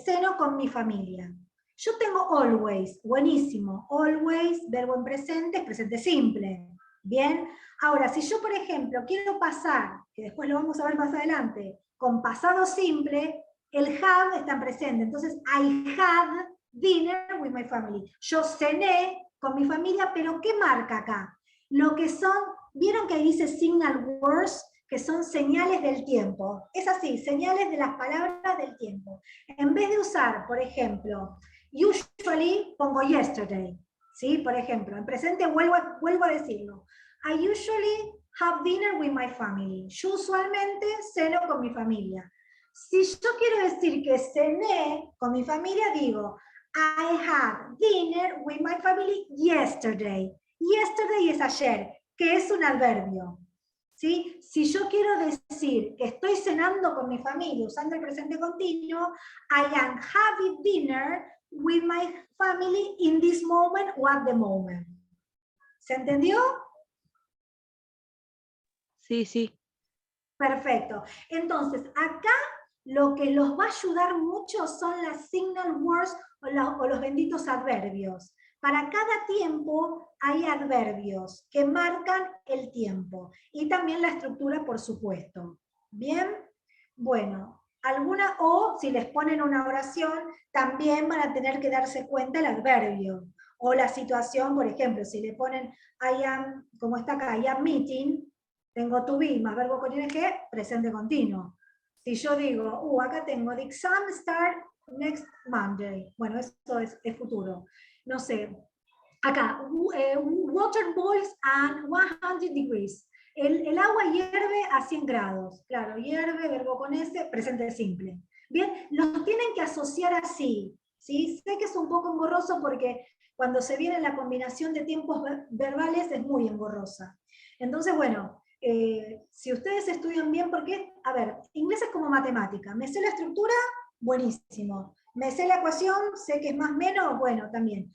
ceno con mi familia. Yo tengo always, buenísimo. Always, verbo en presente, es presente simple. Bien. Ahora, si yo, por ejemplo, quiero pasar, que después lo vamos a ver más adelante, con pasado simple, el have está en presente. Entonces, I had dinner with my family. Yo cené con mi familia, pero ¿qué marca acá? Lo que son, ¿vieron que ahí dice signal words? Que son señales del tiempo. Es así, señales de las palabras del tiempo. En vez de usar, por ejemplo, usually, pongo yesterday. ¿Sí? Por ejemplo, en presente vuelvo a decirlo. I usually have dinner with my family. Yo usualmente ceno con mi familia. Si yo quiero decir que cené con mi familia, digo, I had dinner with my family yesterday. Yesterday es ayer, que es un adverbio. ¿Sí? Si yo quiero decir que estoy cenando con mi familia usando el presente continuo, I am having dinner with my family in this moment or at the moment. ¿Se entendió? Sí, sí. Perfecto. Entonces, acá lo que los va a ayudar mucho son las signal words o los benditos adverbios. Para cada tiempo hay adverbios que marcan el tiempo y también la estructura, por supuesto. ¿Bien? Bueno, o si les ponen una oración, también van a tener que darse cuenta el adverbio. O la situación, por ejemplo, si le ponen I am, como está acá, I am meeting, tengo to be más verbo con ing, presente continuo. Si yo digo, acá tengo the exam start next Monday. Bueno, eso es futuro. No sé, acá, water boils at 100 degrees. El agua hierve a 100 grados. Claro, hierve, verbo con S, presente simple. Bien, los tienen que asociar así. ¿Sí? Sé que es un poco engorroso porque cuando se viene la combinación de tiempos verbales es muy engorrosa. Entonces, bueno, si ustedes estudian bien, porque, a ver, inglés es como matemática. ¿Me sé la estructura? Buenísimo. ¿Me sé la ecuación? Sé que es más menos, bueno, también.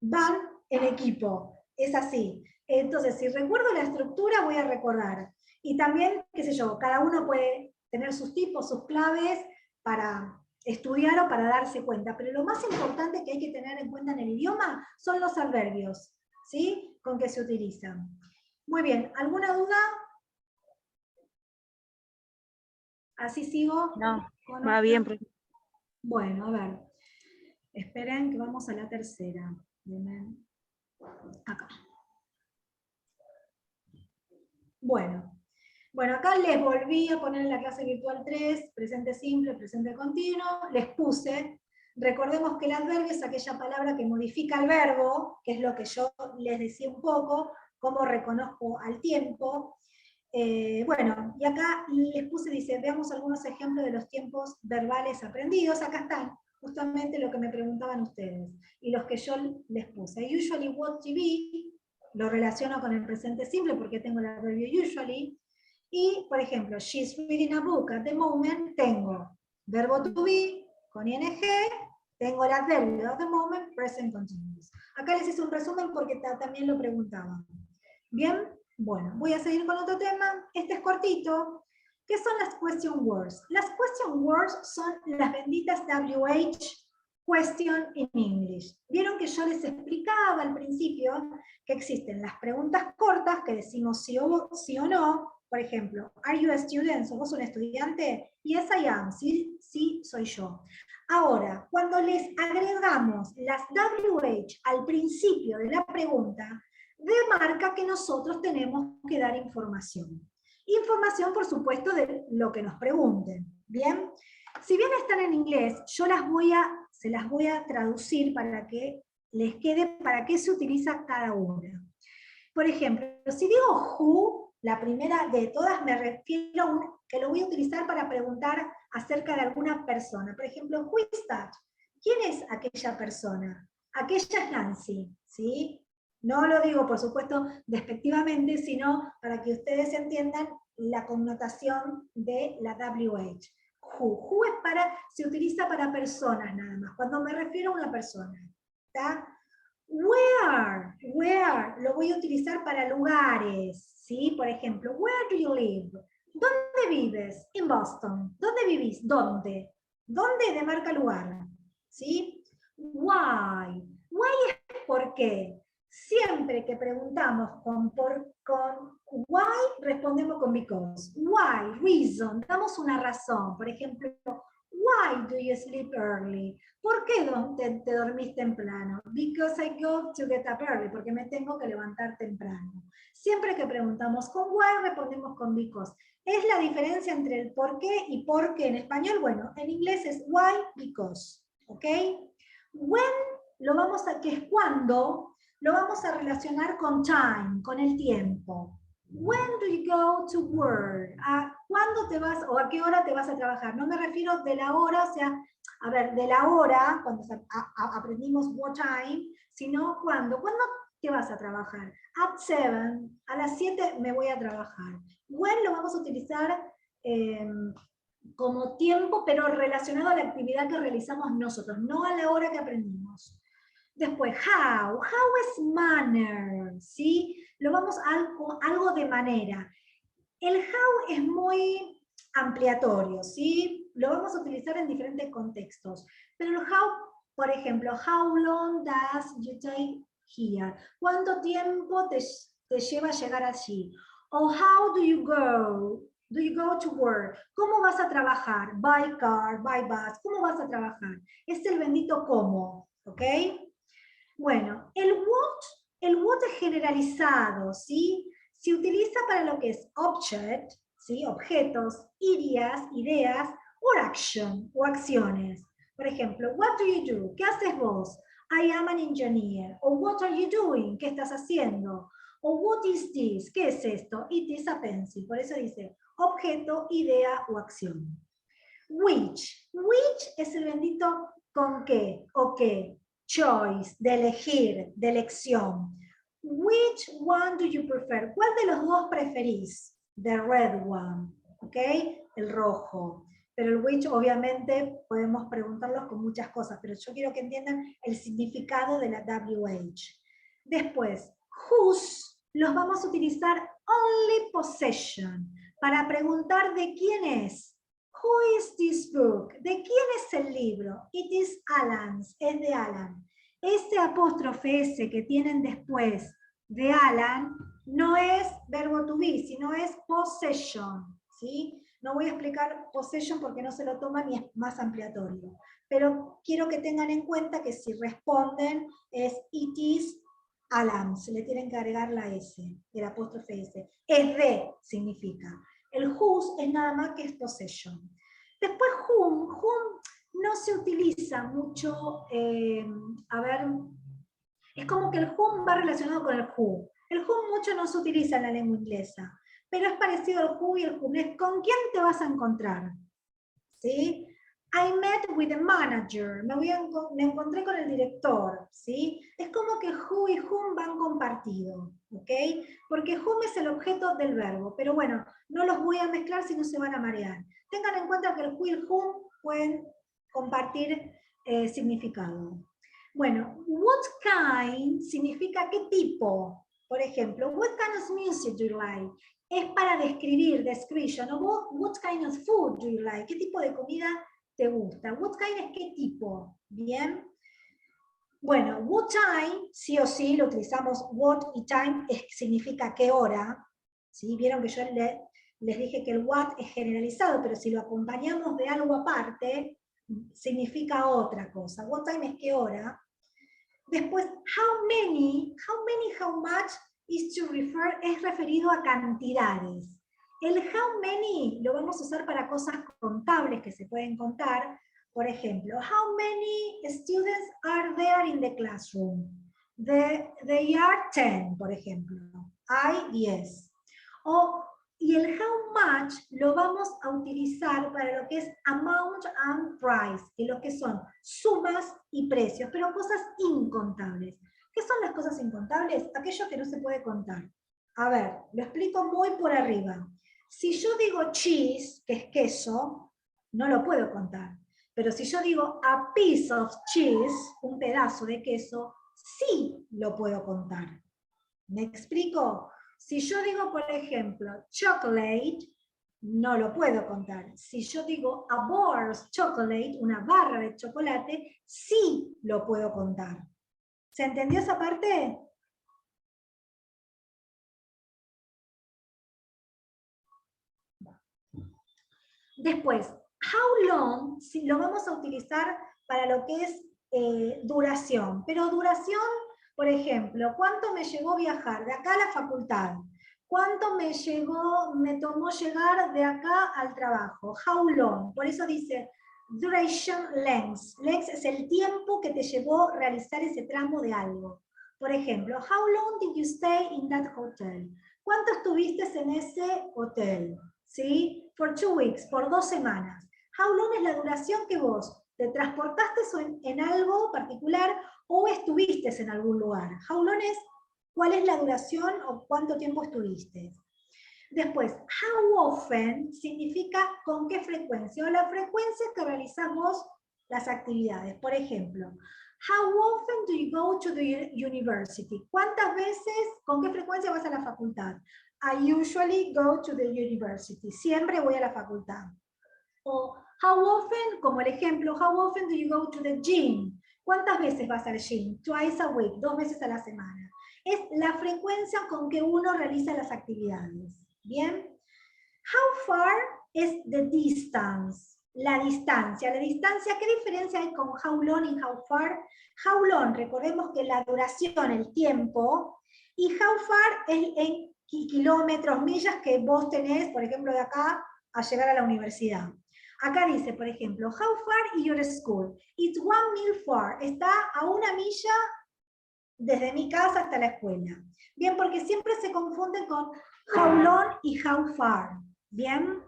Van en equipo, es así. Entonces, si recuerdo la estructura, voy a recordar. Y también, qué sé yo, cada uno puede tener sus tipos, sus claves para estudiar o para darse cuenta. Pero lo más importante que hay que tener en cuenta en el idioma son los adverbios, ¿sí? Con que se utilizan. Muy bien, ¿alguna duda? Así sigo. No, va bien. Bueno, a ver. Esperen que vamos a la tercera. Acá. Bueno, acá les volví a poner en la clase virtual 3, presente simple, presente continuo, les puse, recordemos que el adverbio es aquella palabra que modifica el verbo, que es lo que yo les decía un poco, cómo reconozco al tiempo. Bueno, y acá les puse, dice, veamos algunos ejemplos de los tiempos verbales aprendidos, acá están, justamente lo que me preguntaban ustedes, y los que yo les puse. I usually watch TV, lo relaciono con el presente simple porque tengo el adverbio usually, y por ejemplo, she's reading a book at the moment, tengo verbo to be con ing, tengo el adverbio, at the moment, present continuous. Acá les hice un resumen porque también lo preguntaban. Bien, bueno, voy a seguir con otro tema. Este es cortito. ¿Qué son las question words? Las question words son las benditas WH question in English. Vieron que yo les explicaba al principio que existen las preguntas cortas que decimos sí o no. Por ejemplo, ¿are you a student? ¿Sos un estudiante? Yes, I am. Sí, sí, soy yo. Ahora, cuando les agregamos las WH al principio de la pregunta, demarca que nosotros tenemos que dar información. Información, por supuesto, de lo que nos pregunten. ¿Bien? Si bien están en inglés, yo se las voy a traducir para que les quede para qué se utiliza cada una. Por ejemplo, si digo who, la primera de todas me refiero a que lo voy a utilizar para preguntar acerca de alguna persona. Por ejemplo, who is that? ¿Quién es aquella persona? Aquella es Nancy, ¿sí? No lo digo, por supuesto, despectivamente, sino para que ustedes entiendan la connotación de la WH. Who es se utiliza para personas nada más, cuando me refiero a una persona. ¿Está? Where, lo voy a utilizar para lugares, ¿sí? Por ejemplo, where do you live? ¿Dónde vives? In Boston. ¿Dónde vivís? ¿Dónde? ¿Dónde demarca lugar? ¿Sí? Why. Why es por qué. Siempre que preguntamos con why, respondemos con because. Why, reason, damos una razón. Por ejemplo, why do you sleep early? ¿Por qué te dormís temprano? Because I go to get up early, porque me tengo que levantar temprano. Siempre que preguntamos con why, respondemos con because. Es la diferencia entre el por qué y por qué en español. Bueno, en inglés es why, because. ¿Ok? When, que es cuando, lo vamos a relacionar con time, con el tiempo. When do you go to work? ¿A cuándo te vas o a qué hora te vas a trabajar? No me refiero de la hora, o sea, a ver, de la hora, cuando aprendimos what time, sino cuándo. ¿Cuándo te vas a trabajar? At 7, a las 7 me voy a trabajar. When lo vamos a utilizar como tiempo, pero relacionado a la actividad que realizamos nosotros, no a la hora que aprendimos. Después, how es manner, ¿sí? Lo vamos a algo de manera. El how es muy ampliatorio, ¿sí? Lo vamos a utilizar en diferentes contextos. Pero el how, por ejemplo, how long does you take here? ¿Cuánto tiempo te lleva a llegar allí? O how do you go? Do you go to work? ¿Cómo vas a trabajar? By car, by bus. ¿Cómo vas a trabajar? Es el bendito cómo, ¿ok? Bueno, el what es generalizado, ¿sí? Se utiliza para lo que es object, ¿sí? Objetos, ideas, or action, o acciones. Por ejemplo, what do you do? ¿Qué haces vos? I am an engineer. O what are you doing? ¿Qué estás haciendo? O what is this? ¿Qué es esto? It is a pencil. Por eso dice objeto, idea o acción. Which es el bendito con qué o qué. Choice, de elegir, de elección. Which one do you prefer? ¿Cuál de los dos preferís? The red one, ¿ok? El rojo. Pero el which obviamente podemos preguntarlos con muchas cosas, pero yo quiero que entiendan el significado de la WH. Después, whose los vamos a utilizar only possession, para preguntar de quién es. Who is this book? ¿De quién es el libro? It is Alan's, es de Alan. Ese apóstrofe S que tienen después de Alan no es verbo to be, sino es possession, ¿sí? No voy a explicar possession porque no se lo toman y es más ampliatorio. Pero quiero que tengan en cuenta que si responden es it is Alan, se le tienen que agregar la S, el apóstrofe S. Es de, significa. El whose es nada más que es possession. Después whom no se utiliza mucho, a ver, es como que el whom va relacionado con el who. El whom mucho no se utiliza en la lengua inglesa, pero es parecido al who y el whom. Es con quién te vas a encontrar, ¿sí? I met with the manager, me encontré con el director, ¿sí? Es como que who y whom van compartido, ¿ok? Porque whom es el objeto del verbo, pero bueno, no los voy a mezclar si no se van a marear. Tengan en cuenta que el who y el whom pueden compartir significado. Bueno, what kind significa qué tipo. Por ejemplo, what kind of music do you like? Es para describir, description. O what kind of food do you like? ¿Qué tipo de comida te gusta? What kind es qué tipo. ¿Bien? Bueno, what time, sí o sí, lo utilizamos what y time, significa qué hora. ¿Sí? Vieron que yo les dije que el what es generalizado, pero si lo acompañamos de algo aparte, significa otra cosa. What time es qué hora. Después, how many, how much is to refer, es referido a cantidades. El how many lo vamos a usar para cosas contables que se pueden contar. Por ejemplo, how many students are there in the classroom? They are 10, por ejemplo. Hay 10. Y el how much lo vamos a utilizar para lo que es amount and price, que lo que son sumas y precios, pero cosas incontables. ¿Qué son las cosas incontables? Aquello que no se puede contar. A ver, lo explico muy por arriba. Si yo digo cheese, que es queso, no lo puedo contar. Pero si yo digo a piece of cheese, un pedazo de queso, sí lo puedo contar. ¿Me explico? Si yo digo, por ejemplo, chocolate, no lo puedo contar. Si yo digo a bar of chocolate, una barra de chocolate, sí lo puedo contar. ¿Se entendió esa parte? Después, how long, si lo vamos a utilizar para lo que es duración. Pero duración, por ejemplo, ¿cuánto me llegó viajar de acá a la facultad? ¿Cuánto me tomó llegar de acá al trabajo? How long. Por eso dice duration length. Length es el tiempo que te llevó realizar ese tramo de algo. Por ejemplo, how long did you stay in that hotel? ¿Cuánto estuviste en ese hotel? ¿Sí? For 2 weeks, por 2 semanas. How long es la duración que vos te transportaste en algo particular o estuviste en algún lugar. How long es cuál es la duración o cuánto tiempo estuviste. Después, how often significa con qué frecuencia, o la frecuencia que realizamos las actividades. Por ejemplo, how often do you go to the university? ¿Cuántas veces, con qué frecuencia vas a la facultad? I usually go to the university. Siempre voy a la facultad. O how often, como el ejemplo, how often do you go to the gym? ¿Cuántas veces vas al gym? Twice a week, 2 veces a la semana. Es la frecuencia con que uno realiza las actividades. ¿Bien? How far es the distance. La distancia. La distancia, ¿qué diferencia hay con how long y how far? How long, recordemos que la duración, el tiempo, y how far es en kilómetros, millas que vos tenés, por ejemplo, de acá a llegar a la universidad. Acá dice, por ejemplo, how far is your school? It's 1 mile far. Está a 1 milla desde mi casa hasta la escuela. Bien, porque siempre se confunden con how long y how far. Bien.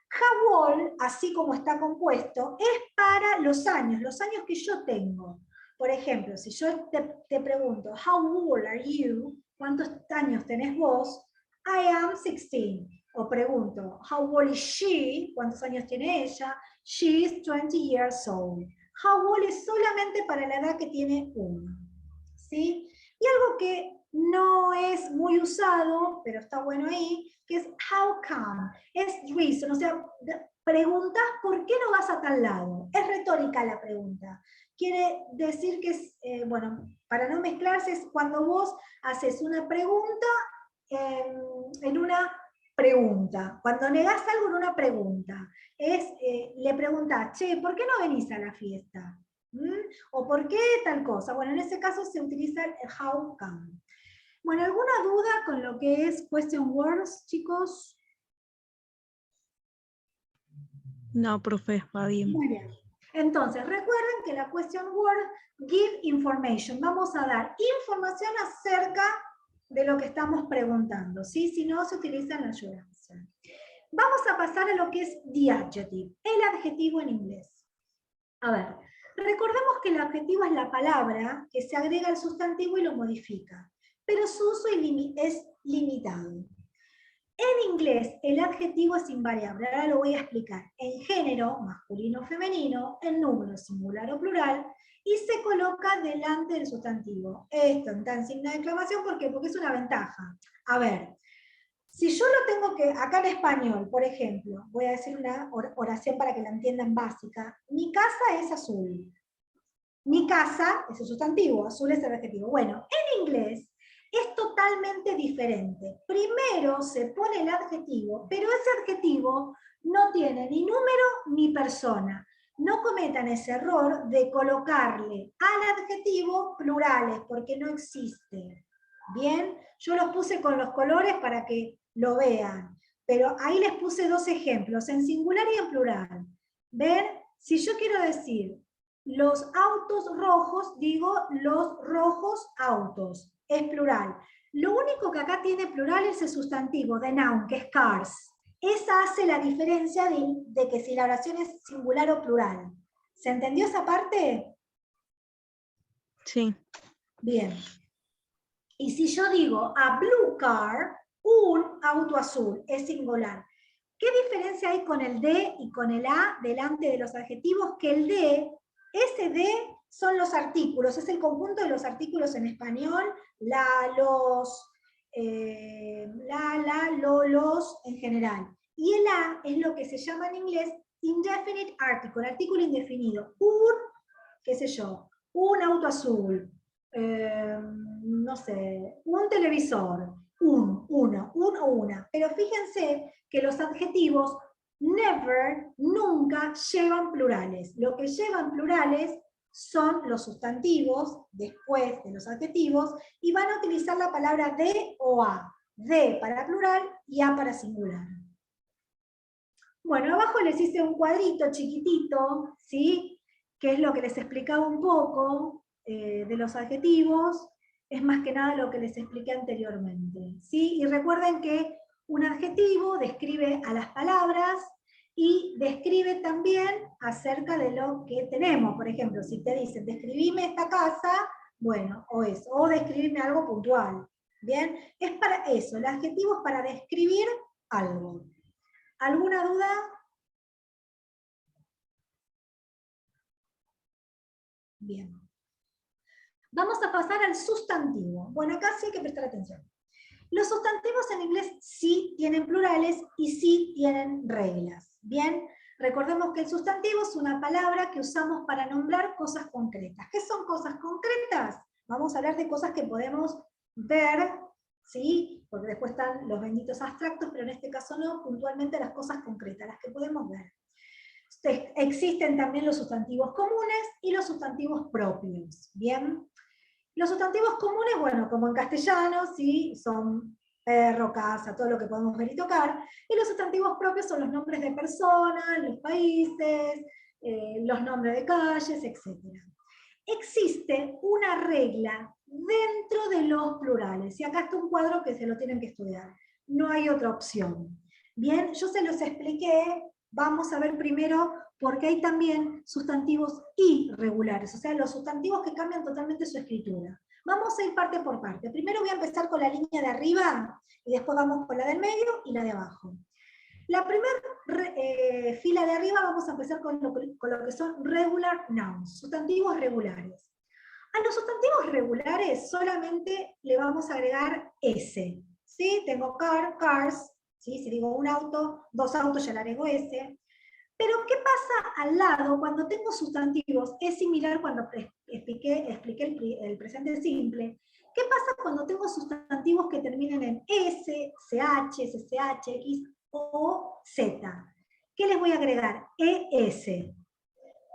How old, así como está compuesto, es para los años que yo tengo. Por ejemplo, si yo te pregunto, how old are you? ¿Cuántos años tenés vos? I am 16. O pregunto, how old is she? ¿Cuántos años tiene ella? She is 20 years old. How old es solamente para la edad que tiene uno. ¿Sí? Y algo que no es muy usado, pero está bueno ahí, que es how come. Es reason, o sea, preguntas por qué no vas a tal lado. Es retórica la pregunta. Quiere decir que es, bueno, para no mezclarse, es cuando vos haces una pregunta en una pregunta. Cuando negás algo en una pregunta, le preguntás, che, ¿por qué no venís a la fiesta? ¿O por qué tal cosa? Bueno, en ese caso se utiliza el how come. Bueno, ¿alguna duda con lo que es question words, chicos? No, profe, va bien. Muy bien. Entonces, recuerden que la question word give information. Vamos a dar información acerca de lo que estamos preguntando, ¿sí? Si no, se utiliza la your answer. Vamos a pasar a lo que es the adjective, el adjetivo en inglés. A ver, recordemos que el adjetivo es la palabra que se agrega al sustantivo y lo modifica, pero su uso es limitado. En inglés, el adjetivo es invariable, ahora lo voy a explicar. En género, masculino o femenino, en número singular o plural, y se coloca delante del sustantivo. Esto está en signo de exclamación, ¿por qué? Porque es una ventaja. A ver, si yo lo tengo que, acá en español, por ejemplo, voy a decir una oración para que la entiendan básica. Mi casa es azul. Mi casa es el sustantivo, azul es el adjetivo. Bueno, en inglés es totalmente diferente. Primero se pone el adjetivo, pero ese adjetivo no tiene ni número ni persona. No cometan ese error de colocarle al adjetivo plurales, porque no existe. Bien, yo los puse con los colores para que lo vean, pero ahí les puse dos ejemplos, en singular y en plural. ¿Ven? Si yo quiero decir los autos rojos, digo los rojos autos, es plural. Lo único que acá tiene plural es el sustantivo de noun, que es cars. Esa hace la diferencia de que si la oración es singular o plural. ¿Se entendió esa parte? Sí. Bien. Y si yo digo a blue car, un auto azul, es singular. ¿Qué diferencia hay con el de y con el a delante de los adjetivos? Que el de, ese de son los artículos, es el conjunto de los artículos en español, la, los, los en general. Y el a es lo que se llama en inglés indefinite article, artículo indefinido. Un, qué sé yo, un auto azul, no sé, un televisor, uno o una. Pero fíjense que los adjetivos never, nunca llevan plurales. Lo que llevan plurales son los sustantivos después de los adjetivos y van a utilizar la palabra de o a. De para plural y a para singular. Bueno, abajo les hice un cuadrito chiquitito, ¿sí? Que es lo que les explicaba un poco de los adjetivos. Es más que nada lo que les expliqué anteriormente, ¿sí? Y recuerden que un adjetivo describe a las palabras y describe también acerca de lo que tenemos. Por ejemplo, si te dicen, describime esta casa, bueno, o eso, o describirme algo puntual. Bien, es para eso, el adjetivo es para describir algo. ¿Alguna duda? Bien. Vamos a pasar al sustantivo. Bueno, acá sí hay que prestar atención. Los sustantivos en inglés sí tienen plurales y sí tienen reglas. Bien, recordemos que el sustantivo es una palabra que usamos para nombrar cosas concretas. ¿Qué son cosas concretas? Vamos a hablar de cosas que podemos ver, ¿sí? Porque después están los benditos abstractos, pero en este caso no, puntualmente las cosas concretas, las que podemos ver. Existen también los sustantivos comunes y los sustantivos propios. Bien, los sustantivos comunes, bueno, como en castellano, sí, son perro, casa, todo lo que podemos ver y tocar, y los sustantivos propios son los nombres de personas, los países, los nombres de calles, etc. Existe una regla dentro de los plurales, y acá está un cuadro que se lo tienen que estudiar, no hay otra opción. Bien, yo se los expliqué, vamos a ver primero porque hay también sustantivos irregulares, o sea, los sustantivos que cambian totalmente su escritura. Vamos a ir parte por parte. Primero voy a empezar con la línea de arriba, y después vamos con la del medio y la de abajo. La primera fila de arriba vamos a empezar con lo que son regular nouns, sustantivos regulares. A los sustantivos regulares solamente le vamos a agregar S. ¿Sí? Tengo car, cars, ¿sí? Si digo un auto, dos autos, ya le agrego S. Pero ¿qué pasa al lado cuando tengo sustantivos? Es similar cuando expliqué el presente simple. ¿Qué pasa cuando tengo sustantivos que terminan en S, CH, SCH, X o Z? ¿Qué les voy a agregar? ES.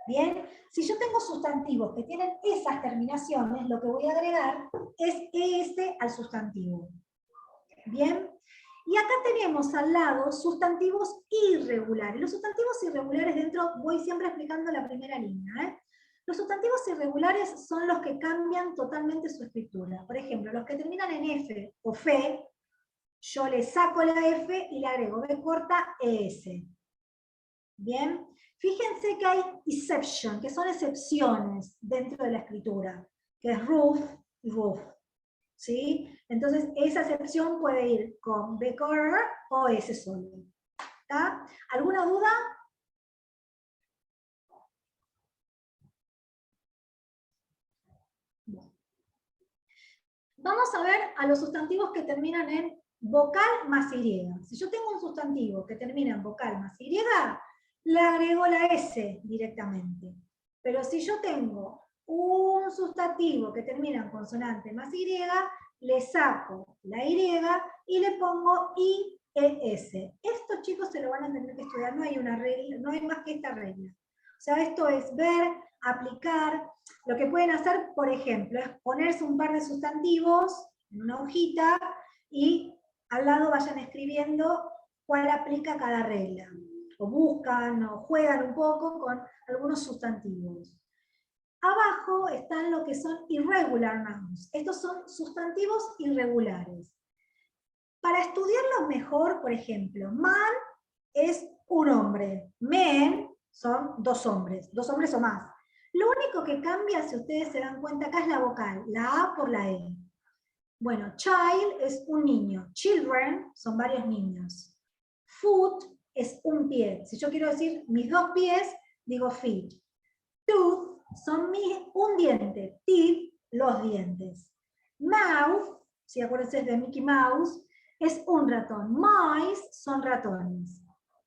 Bien, si yo tengo sustantivos que tienen esas terminaciones, lo que voy a agregar es ES al sustantivo. Bien. Y acá tenemos al lado sustantivos irregulares. Los sustantivos irregulares dentro, voy siempre explicando la primera línea. Los sustantivos irregulares son los que cambian totalmente su escritura. Por ejemplo, los que terminan en F o fe, yo le saco la F y le agrego B corta ES. Bien, fíjense que hay exception, que son excepciones dentro de la escritura, que es roof y roof. ¿sí? Entonces, esa acepción puede ir con better o S solo. ¿Está? ¿Alguna duda? Vamos a ver a los sustantivos que terminan en vocal más Y. Si yo tengo un sustantivo que termina en vocal más Y, le agrego la S directamente. Pero si yo tengo un sustantivo que termina en consonante más Y, le saco la Y le pongo IES. Esto, chicos, se lo van a tener que estudiar, no hay una regla, no hay más que esta regla. O sea, esto es ver, aplicar. Lo que pueden hacer, por ejemplo, es ponerse un par de sustantivos en una hojita y al lado vayan escribiendo cuál aplica cada regla. O buscan o juegan un poco con algunos sustantivos. Abajo están lo que son irregular nouns. Estos son sustantivos irregulares. Para estudiarlos mejor, por ejemplo, man es un hombre, men son dos hombres o más. Lo único que cambia, si ustedes se dan cuenta, acá es la vocal, la A por la E. Bueno, child es un niño, children son varios niños. Foot es un pie. Si yo quiero decir mis dos pies, digo feet. Tooth son un diente, teeth, los dientes. Mouth, si acuérdense de Mickey Mouse, es un ratón. Mice son ratones.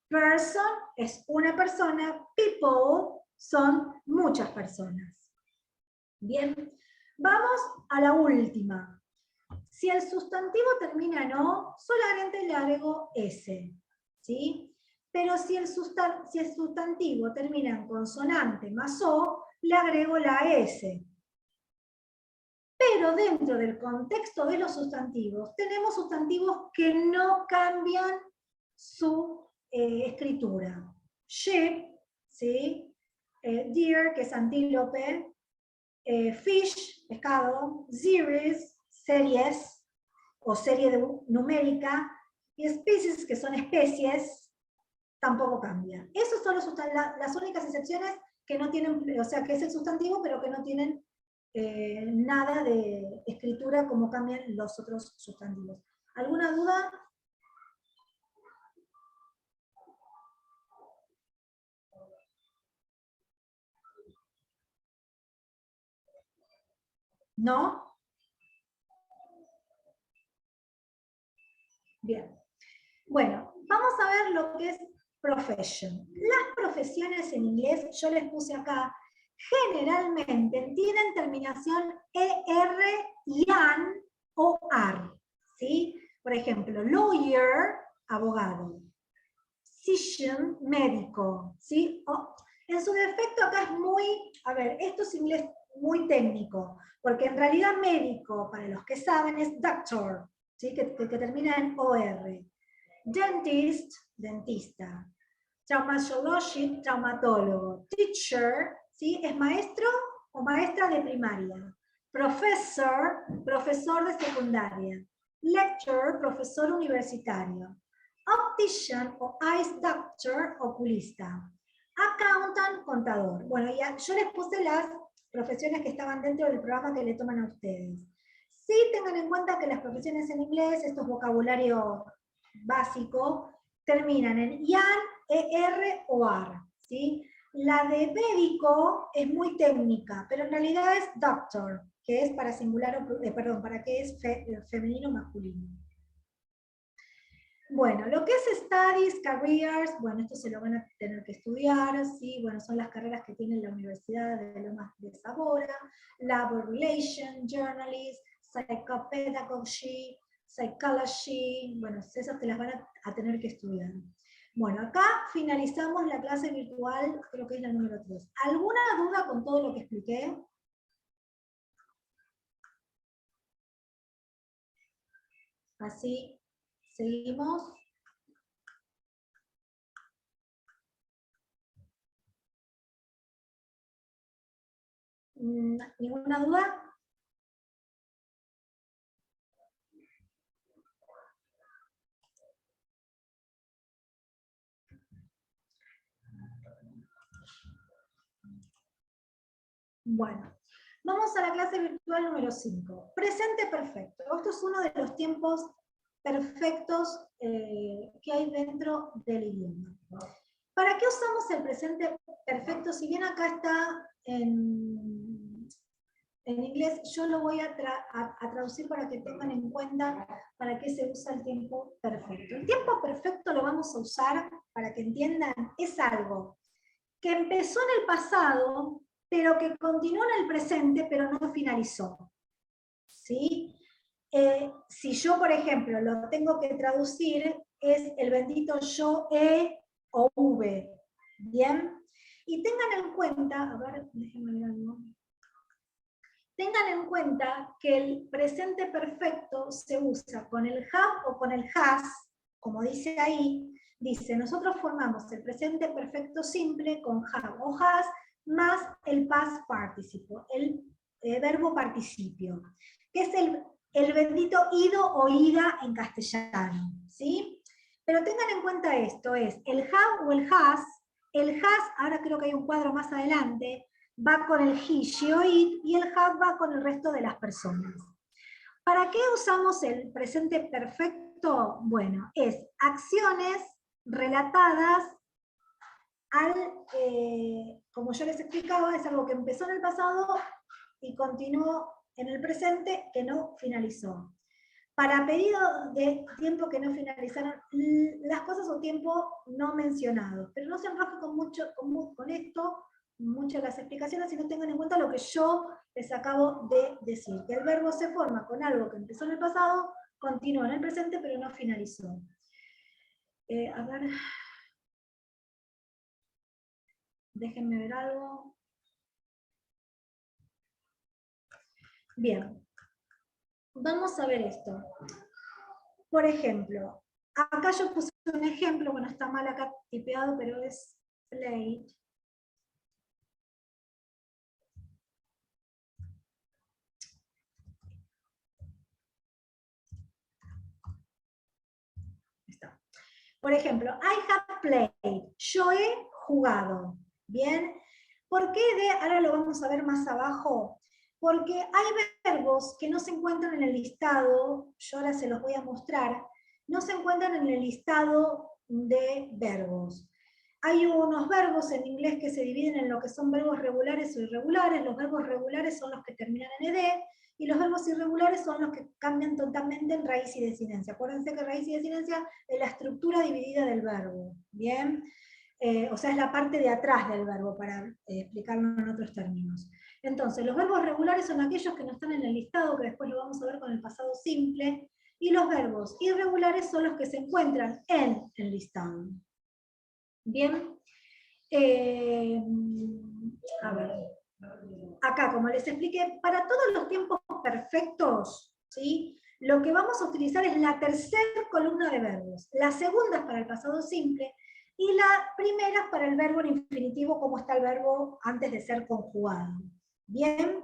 Person es una persona. People son muchas personas. Bien, vamos a la última. Si el sustantivo termina en O, solamente le agrego S. ¿Sí? Pero si el sustantivo termina en consonante más O, le agrego la S. Pero dentro del contexto de los sustantivos, tenemos sustantivos que no cambian su escritura. Sheep, ¿sí? Deer, que es antílope, fish, pescado, series, series, o serie numérica, y species, que son especies, tampoco cambia. Esas son las únicas excepciones que no tienen, o sea, que es el sustantivo, pero que no tienen nada de escritura como cambian los otros sustantivos. ¿Alguna duda? ¿No? Bien. Bueno, vamos a ver lo que es profession. Las profesiones en inglés, yo les puse acá, generalmente tienen terminación ER, IAN o AR. ¿Sí? Por ejemplo, lawyer, abogado. Physician, médico. ¿Sí? En su defecto acá es muy, a ver, esto es inglés muy técnico, porque en realidad médico, para los que saben, es doctor, ¿sí? que termina en OR. Dentist, dentista. Traumatologist, traumatólogo. Teacher, ¿sí? Es maestro o maestra de primaria. Professor, profesor de secundaria. Lecturer, profesor universitario. Optician o eye doctor, oculista. Accountant, contador. Bueno, ya yo les puse las profesiones que estaban dentro del programa que le toman a ustedes. Sí, tengan en cuenta que las profesiones en inglés, esto es vocabulario básico, terminan en IAN, ER o AR. ¿Sí? La de médico es muy técnica, pero en realidad es doctor, que es para singular, perdón, para que es femenino o masculino. Bueno, lo que es studies, careers, bueno, esto se lo van a tener que estudiar, ¿sí? Bueno, son las carreras que tiene la Universidad de Lomas de Zamora, Labor Relations, Journalist, Psychopedagogy, Psychology, bueno, esas te las van a tener que estudiar. Bueno, acá finalizamos la clase virtual, creo que es la número 3. ¿Alguna duda con todo lo que expliqué? Así, seguimos. ¿Ninguna duda? Bueno, Vamos a la clase virtual número 5. Presente perfecto. Esto es uno de los tiempos perfectos que hay dentro del idioma. ¿Para qué usamos el presente perfecto? Si bien acá está en inglés, yo lo voy a traducir para que tengan en cuenta para qué se usa el tiempo perfecto. El tiempo perfecto lo vamos a usar, para que entiendan, es algo que empezó en el pasado, pero que continuó en el presente, pero no finalizó. ¿Sí? Si yo, por ejemplo, lo tengo que traducir, es el bendito yo, o V. ¿Bien? Y tengan en cuenta, a ver, déjenme ver algo. Tengan en cuenta que el presente perfecto se usa con el have o con el has, como dice ahí, dice, nosotros formamos el presente perfecto simple con have o has, más el past participle, el verbo participio, que es el bendito ido o ida en castellano, ¿sí? Pero tengan en cuenta esto, es el have o el has, ahora creo que hay un cuadro más adelante, va con el he, she o it, y el have va con el resto de las personas. ¿Para qué usamos el presente perfecto? Bueno, es acciones relatadas al, como yo les explicaba, es algo que empezó en el pasado y continuó en el presente que no finalizó. Para pedido de tiempo que no finalizaron, las cosas o tiempo no mencionados, pero no se enrojen con esto, muchas de las explicaciones, sino tengan en cuenta lo que yo les acabo de decir, que el verbo se forma con algo que empezó en el pasado, continúa en el presente, pero no finalizó. A ver, déjenme ver algo. Bien, vamos a ver esto. Por ejemplo, acá yo puse un ejemplo, bueno, está mal acá tipeado, pero es plate. Está. Por ejemplo, I have played. Yo he jugado. ¿Bien? ¿Por qué ahora lo vamos a ver más abajo? Porque hay verbos que no se encuentran en el listado, yo ahora se los voy a mostrar, no se encuentran en el listado de verbos. Hay unos verbos en inglés que se dividen en lo que son verbos regulares o irregulares. Los verbos regulares son los que terminan en ed, y los verbos irregulares son los que cambian totalmente en raíz y desinencia. Acuérdense que raíz y desinencia es la estructura dividida del verbo. ¿Bien? O sea, es la parte de atrás del verbo, para explicarlo en otros términos. Entonces, los verbos regulares son aquellos que no están en el listado, que después lo vamos a ver con el pasado simple, y los verbos irregulares son los que se encuentran en el listado. Bien. A ver. Acá, como les expliqué, para todos los tiempos perfectos, ¿sí? Lo que vamos a utilizar es la tercera columna de verbos. La segunda es para el pasado simple, y la primera es para el verbo en infinitivo, como está el verbo antes de ser conjugado. ¿Bien?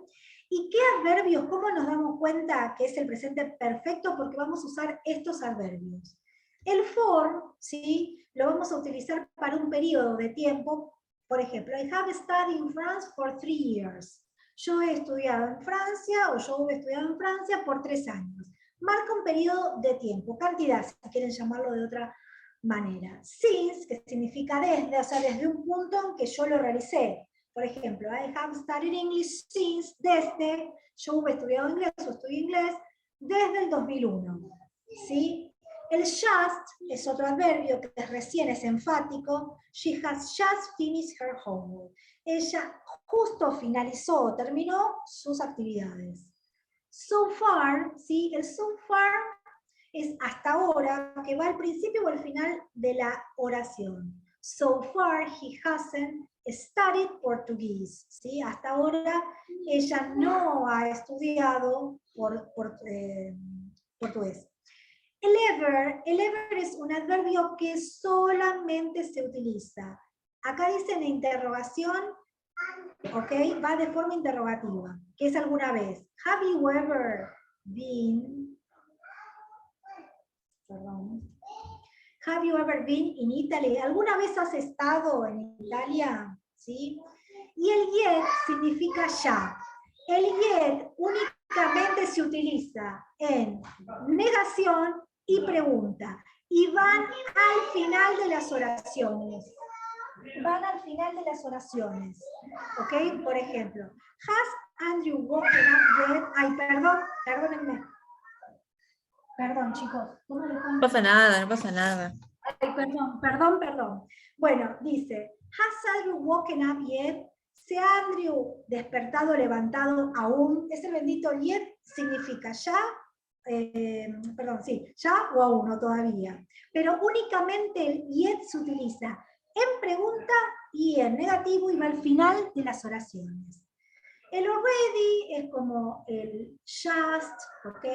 ¿Y qué adverbios? ¿Cómo nos damos cuenta que es el presente perfecto? Porque vamos a usar estos adverbios. El for, ¿sí? Lo vamos a utilizar para un periodo de tiempo. Por ejemplo, I have studied in France for 3 years. Yo he estudiado en Francia, o yo he estudiado en Francia por 3 años. Marca un periodo de tiempo, cantidad, si quieren llamarlo de otra manera. Since, que significa desde, o sea, desde un punto en que yo lo realicé. Por ejemplo, I have studied English since, desde, yo he estudiado inglés o estudio inglés desde el 2001. ¿Sí? El just es otro adverbio que recién es enfático. She has just finished her homework. Ella justo finalizó o terminó sus actividades. So far, ¿sí? El so far es hasta ahora, que va al principio o al final de la oración. So far, he hasn't studied Portuguese. ¿Sí? Hasta ahora, ella no ha estudiado portugués. El ever es un adverbio que solamente se utiliza. Acá dice en interrogación, ¿ok? Va de forma interrogativa, que es alguna vez. Have you ever been, have you ever been in Italy? ¿Alguna vez has estado en Italia? ¿Sí? Y el yet significa ya. El yet únicamente se utiliza en negación y pregunta. Y van al final de las oraciones. Van al final de las oraciones. ¿Ok? Por ejemplo, has Andrew woken up yet? Ay, perdónenme. Perdón, chicos. No pasa nada, no pasa nada. Ay, perdón. Bueno, dice, has Andrew woken up yet? ¿Se ha Andrew despertado, levantado aún? Ese bendito yet significa ya, ya o aún, o todavía. Pero únicamente el yet se utiliza en pregunta y en negativo y va al final de las oraciones. El already es como el just, ¿ok?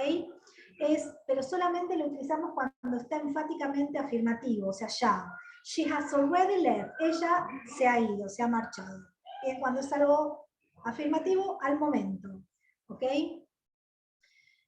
Pero solamente lo utilizamos cuando está enfáticamente afirmativo, o sea, ya. She has already left. Ella se ha ido, se ha marchado. Es cuando es algo afirmativo al momento, ¿ok?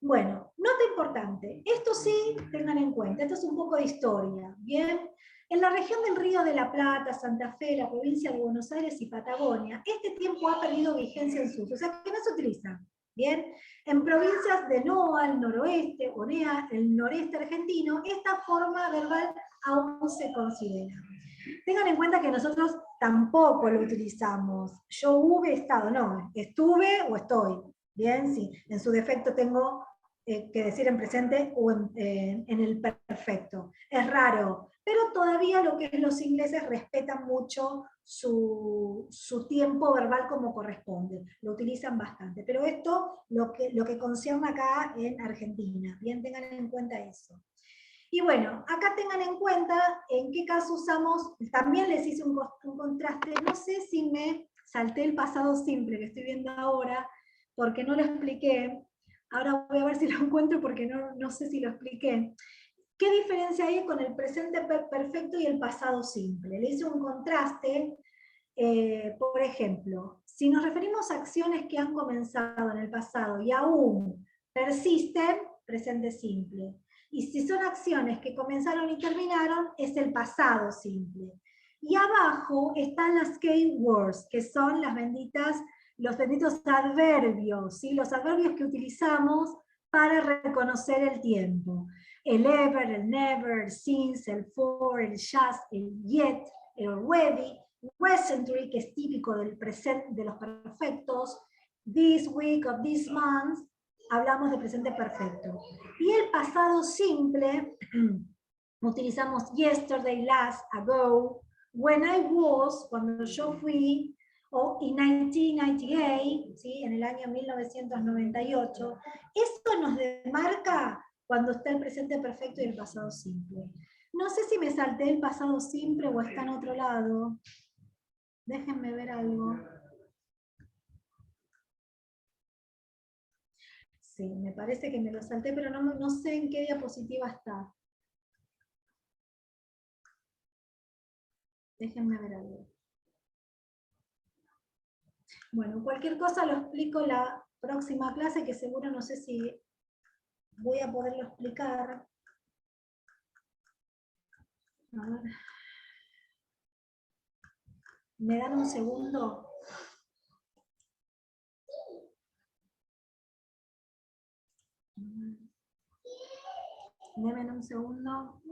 Bueno, nota importante. Esto sí, tengan en cuenta. Esto es un poco de historia, ¿bien? En la región del Río de la Plata, Santa Fe, la provincia de Buenos Aires y Patagonia, este tiempo ha perdido vigencia en su uso, o sea que no se utiliza. Bien, en provincias de NOA, el noroeste, o NEA, el noreste argentino, esta forma verbal aún se considera. Tengan en cuenta que nosotros tampoco lo utilizamos. Yo hube estado, no, estuve o estoy. Bien, sí, en su defecto tengo que decir en presente o en el perfecto. Es raro, pero todavía lo que es los ingleses respetan mucho su tiempo verbal como corresponde, lo utilizan bastante, pero esto lo que concierne acá en Argentina, bien, tengan en cuenta eso. Y bueno, acá tengan en cuenta en qué caso usamos, también les hice un contraste, no sé si me salté el pasado simple que estoy viendo ahora, porque no lo expliqué, ahora voy a ver si lo encuentro porque no sé si lo expliqué. ¿Qué diferencia hay con el presente perfecto y el pasado simple? Le hice un contraste. Por ejemplo, si nos referimos a acciones que han comenzado en el pasado y aún persisten, presente simple. Y si son acciones que comenzaron y terminaron, es el pasado simple. Y abajo están las keywords, que son los benditos adverbios, ¿sí? Los adverbios que utilizamos para reconocer el tiempo. El ever, el never, el since, el for, el just, el yet, el already, recently, que es típico del presente, de los perfectos, this week of this month, hablamos de presente perfecto. Y el pasado simple, utilizamos yesterday, last, ago, when I was, cuando yo fui, o in 1998, ¿sí? En el año 1998. Esto nos demarca cuando está el presente perfecto y el pasado simple. No sé si me salté el pasado simple o está en otro lado. Déjenme ver algo. Sí, me parece que me lo salté, pero no sé en qué diapositiva está. Déjenme ver algo. Bueno, cualquier cosa lo explico la próxima clase, que seguro no sé si voy a poderlo explicar. A ver. ¿Me dan un segundo? Denme un segundo.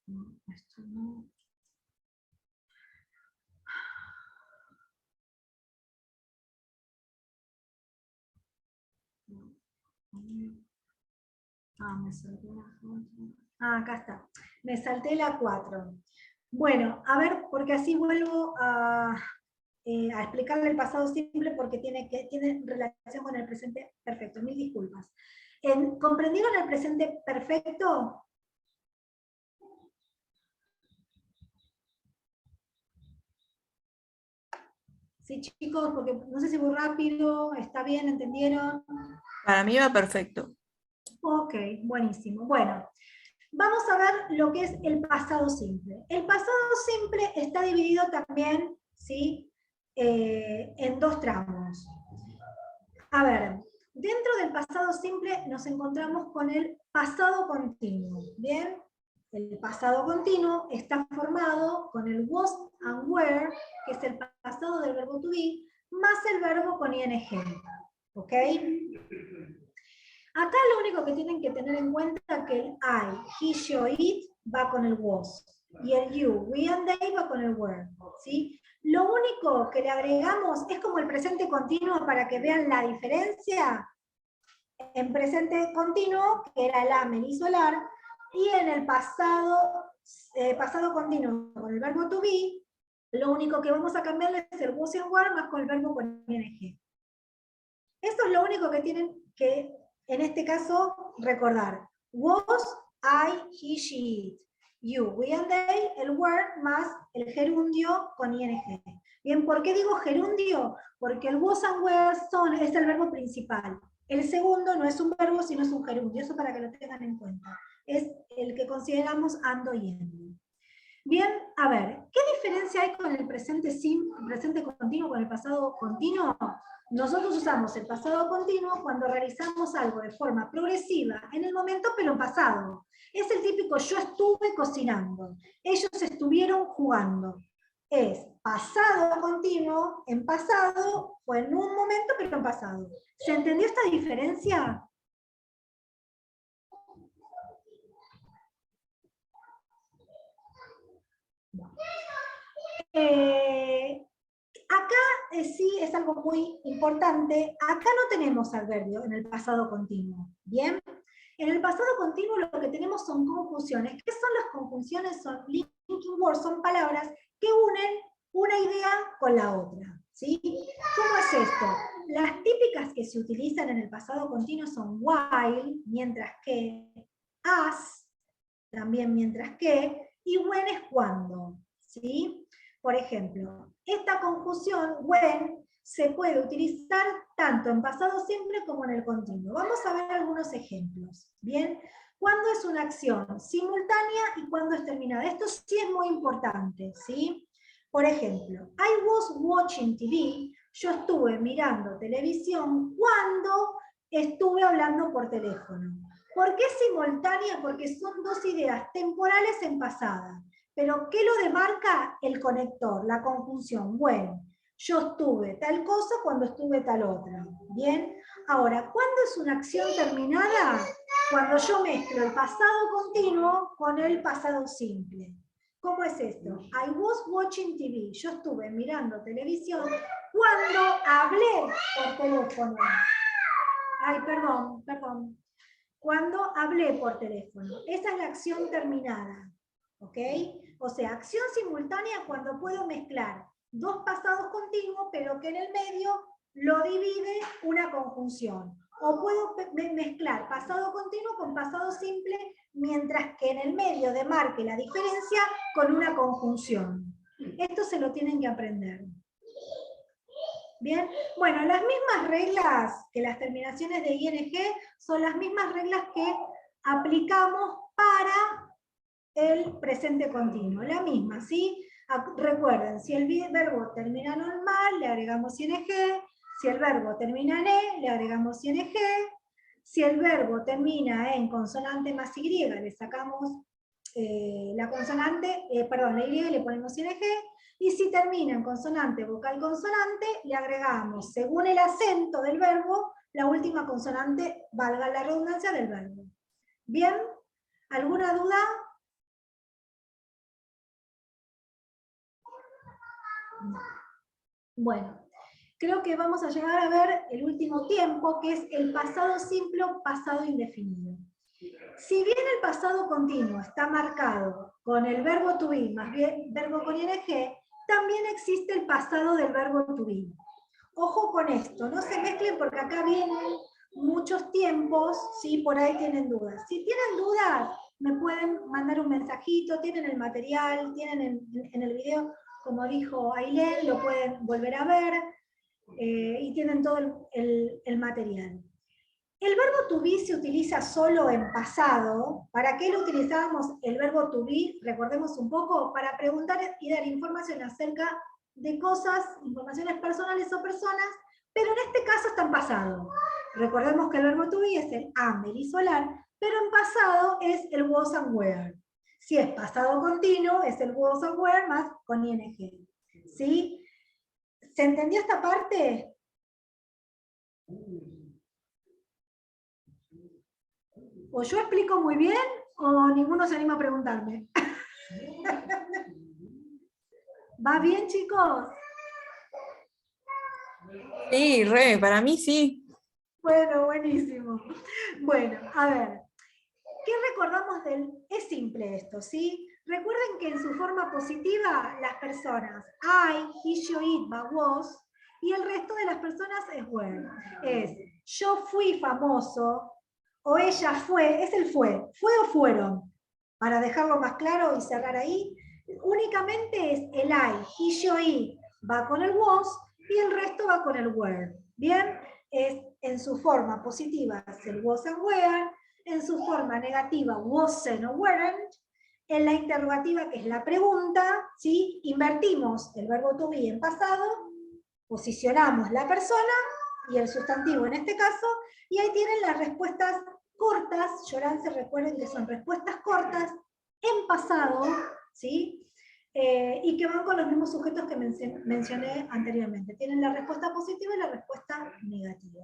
No, esto no. Me salté la 4. Acá está. Me salté la 4. Bueno, a ver, porque así vuelvo a explicarle el pasado simple porque tiene relación con el presente perfecto. Mil disculpas. ¿Comprendieron el presente perfecto? Sí, chicos, porque no sé si voy rápido, ¿está bien? ¿Entendieron? Para mí va perfecto. Ok, buenísimo. Bueno, vamos a ver lo que es el pasado simple. El pasado simple está dividido también, ¿sí? En dos tramos. A ver, dentro del pasado simple nos encontramos con el pasado continuo, ¿bien? el pasado continuo está formado con el was and were, que es el pasado del verbo to be, más el verbo con ing. ¿Ok? Acá lo único que tienen que tener en cuenta es que el I, he, she o it va con el was. Y el you, we and they va con el were. ¿Sí? Lo único que le agregamos es como el presente continuo para que vean la diferencia. En presente continuo, que era el am, el isolar, y en el pasado continuo con el verbo to be, lo único que vamos a cambiarle es el was and were más con el verbo con ing. Eso es lo único que tienen que, en este caso, recordar. Was, I, he, she, it. You, we and they, el were más el gerundio con ing. Bien, ¿por qué digo gerundio? Porque el was and were es el verbo principal. El segundo no es un verbo, sino es un gerundio. Eso para que lo tengan en cuenta. Es el que consideramos ando y endo. Bien, a ver, ¿qué diferencia hay con el presente continuo, con el pasado continuo? Nosotros usamos el pasado continuo cuando realizamos algo de forma progresiva en el momento, pero en pasado. Es el típico yo estuve cocinando, ellos estuvieron jugando. Es pasado continuo, en pasado, o en un momento, pero en pasado. ¿Se entendió esta diferencia? Acá sí es algo muy importante. Acá no tenemos adverbio en el pasado continuo. ¿Bien? En el pasado continuo lo que tenemos son conjunciones. ¿Qué son las conjunciones? Son linking words, son palabras que unen una idea con la otra. ¿Sí? ¿Cómo es esto? Las típicas que se utilizan en el pasado continuo son while, mientras que, as, también mientras que, y when es cuando. ¿Sí? Por ejemplo, esta conjunción, when, se puede utilizar tanto en pasado simple como en el continuo. Vamos a ver algunos ejemplos. ¿Bien? ¿Cuándo es una acción simultánea y cuándo es terminada? Esto sí es muy importante, ¿sí? Por ejemplo, I was watching TV, yo estuve mirando televisión cuando estuve hablando por teléfono. ¿Por qué simultánea? Porque son dos ideas temporales en pasada. Pero ¿qué lo demarca? El conector, la conjunción. Bueno, yo estuve tal cosa cuando estuve tal otra. ¿Bien? Ahora, ¿cuándo es una acción terminada? Cuando yo mezclo el pasado continuo con el pasado simple. ¿Cómo es esto? I was watching TV. Yo estuve mirando televisión cuando hablé por teléfono. Ay, perdón. Cuando hablé por teléfono. Esa es la acción terminada. ¿Ok? O sea, acción simultánea cuando puedo mezclar dos pasados continuos, pero que en el medio lo divide una conjunción. O puedo mezclar pasado continuo con pasado simple, mientras que en el medio demarque la diferencia con una conjunción. Esto se lo tienen que aprender. Bien, bueno, las mismas reglas que las terminaciones de ing son las mismas reglas que aplicamos para el presente continuo, la misma, ¿sí? Recuerden, si el verbo termina normal, le agregamos ing, si el verbo termina en e, le agregamos ing, si el verbo termina en consonante más y, le sacamos la consonante, la y le ponemos ing, y si termina en consonante, vocal consonante, le agregamos, según el acento del verbo, la última consonante, valga la redundancia, del verbo. ¿Bien? ¿Alguna duda? Bueno, creo que vamos a llegar a ver el último tiempo, que es el pasado simple o pasado indefinido. Si bien el pasado continuo está marcado con el verbo to be, más bien verbo con ing, también existe el pasado del verbo to be. Ojo con esto, no se mezclen porque acá vienen muchos tiempos, ¿sí? Por ahí tienen dudas. Si tienen dudas, me pueden mandar un mensajito, tienen el material, tienen en el video, como dijo Ailén, lo pueden volver a ver, y tienen todo el material. El verbo to be se utiliza solo en pasado. ¿Para qué lo utilizábamos el verbo to be? Recordemos un poco, para preguntar y dar información acerca de cosas, informaciones personales o personas, pero en este caso está en pasado. Recordemos que el verbo to be es el am, el isolar, pero en pasado es el was and were. Si es pasado continuo, es el was and were más con ing. ¿Sí? ¿Se entendió esta parte? O yo explico muy bien, o ninguno se anima a preguntarme. ¿Va bien, chicos? Sí, para mí sí. Bueno, buenísimo. Bueno, a ver, ¿qué recordamos del...? Es simple esto, ¿sí? Recuerden que en su forma positiva, las personas I, he, she, it, va was, y el resto de las personas es were. Es, yo fui famoso, o ella fue, es el fue o fueron, para dejarlo más claro y cerrar ahí, únicamente es el I, he, she, it, va con el was, y el resto va con el were. ¿Bien? Es en su forma positiva, es el was and were, en su forma negativa, wasn't o weren't, en la interrogativa, que es la pregunta, ¿sí? Invertimos el verbo to be en pasado, posicionamos la persona y el sustantivo en este caso, y ahí tienen las respuestas cortas. Llorance, recuerden que son respuestas cortas en pasado, ¿sí? Y que van con los mismos sujetos que mencioné anteriormente. Tienen la respuesta positiva y la respuesta negativa.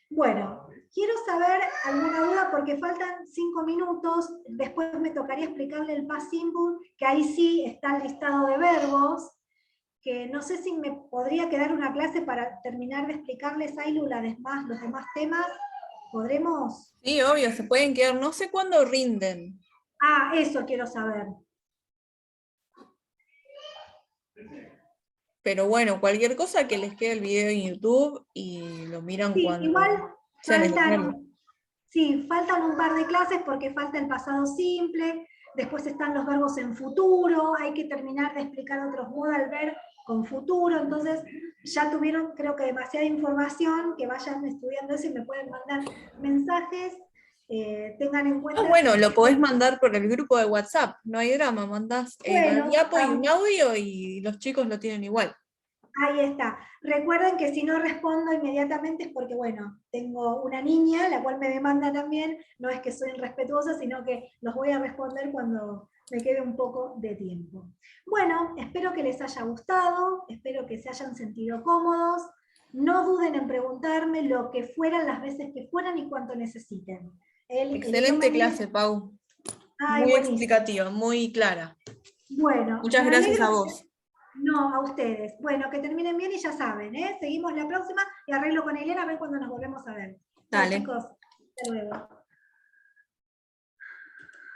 Bueno, quiero saber alguna duda porque faltan 5 minutos, después me tocaría explicarle el past simple, que ahí sí está el listado de verbos, que no sé si me podría quedar una clase para terminar de explicarles ahí los demás temas. ¿Podremos? Sí, obvio, se pueden quedar, no sé cuándo rinden. Ah, eso quiero saber. Pero bueno, cualquier cosa que les quede el video en YouTube y lo miran Sí, cuando igual sea necesario. faltan un par de clases porque falta el pasado simple, después están los verbos en futuro, hay que terminar de explicar otros modal verb con futuro, entonces ya tuvieron creo que demasiada información, que vayan estudiando eso y me pueden mandar mensajes, tengan en cuenta... Ah, bueno, lo podés mandar por el grupo de WhatsApp, no hay drama, mandás la Bueno, diapo y un audio y los chicos lo tienen igual. ahí está. Recuerden que si no respondo inmediatamente es porque, bueno, tengo una niña, la cual me demanda también, no es que soy irrespetuosa, sino que los voy a responder cuando me quede un poco de tiempo. Bueno, espero que les haya gustado, espero que se hayan sentido cómodos, no duden en preguntarme lo que fueran, las veces que fueran y cuanto necesiten. El Excelente idioma clase, inglés... Pau. Ay, Muy buenísimo. explicativa, muy clara. Bueno, Muchas me gracias a alegro vos. No, a ustedes. Bueno, que terminen bien y ya saben, ¿eh? Seguimos la próxima y arreglo con Elena a ver cuándo nos volvemos a ver. Chao, Dale. chicos. Hasta luego.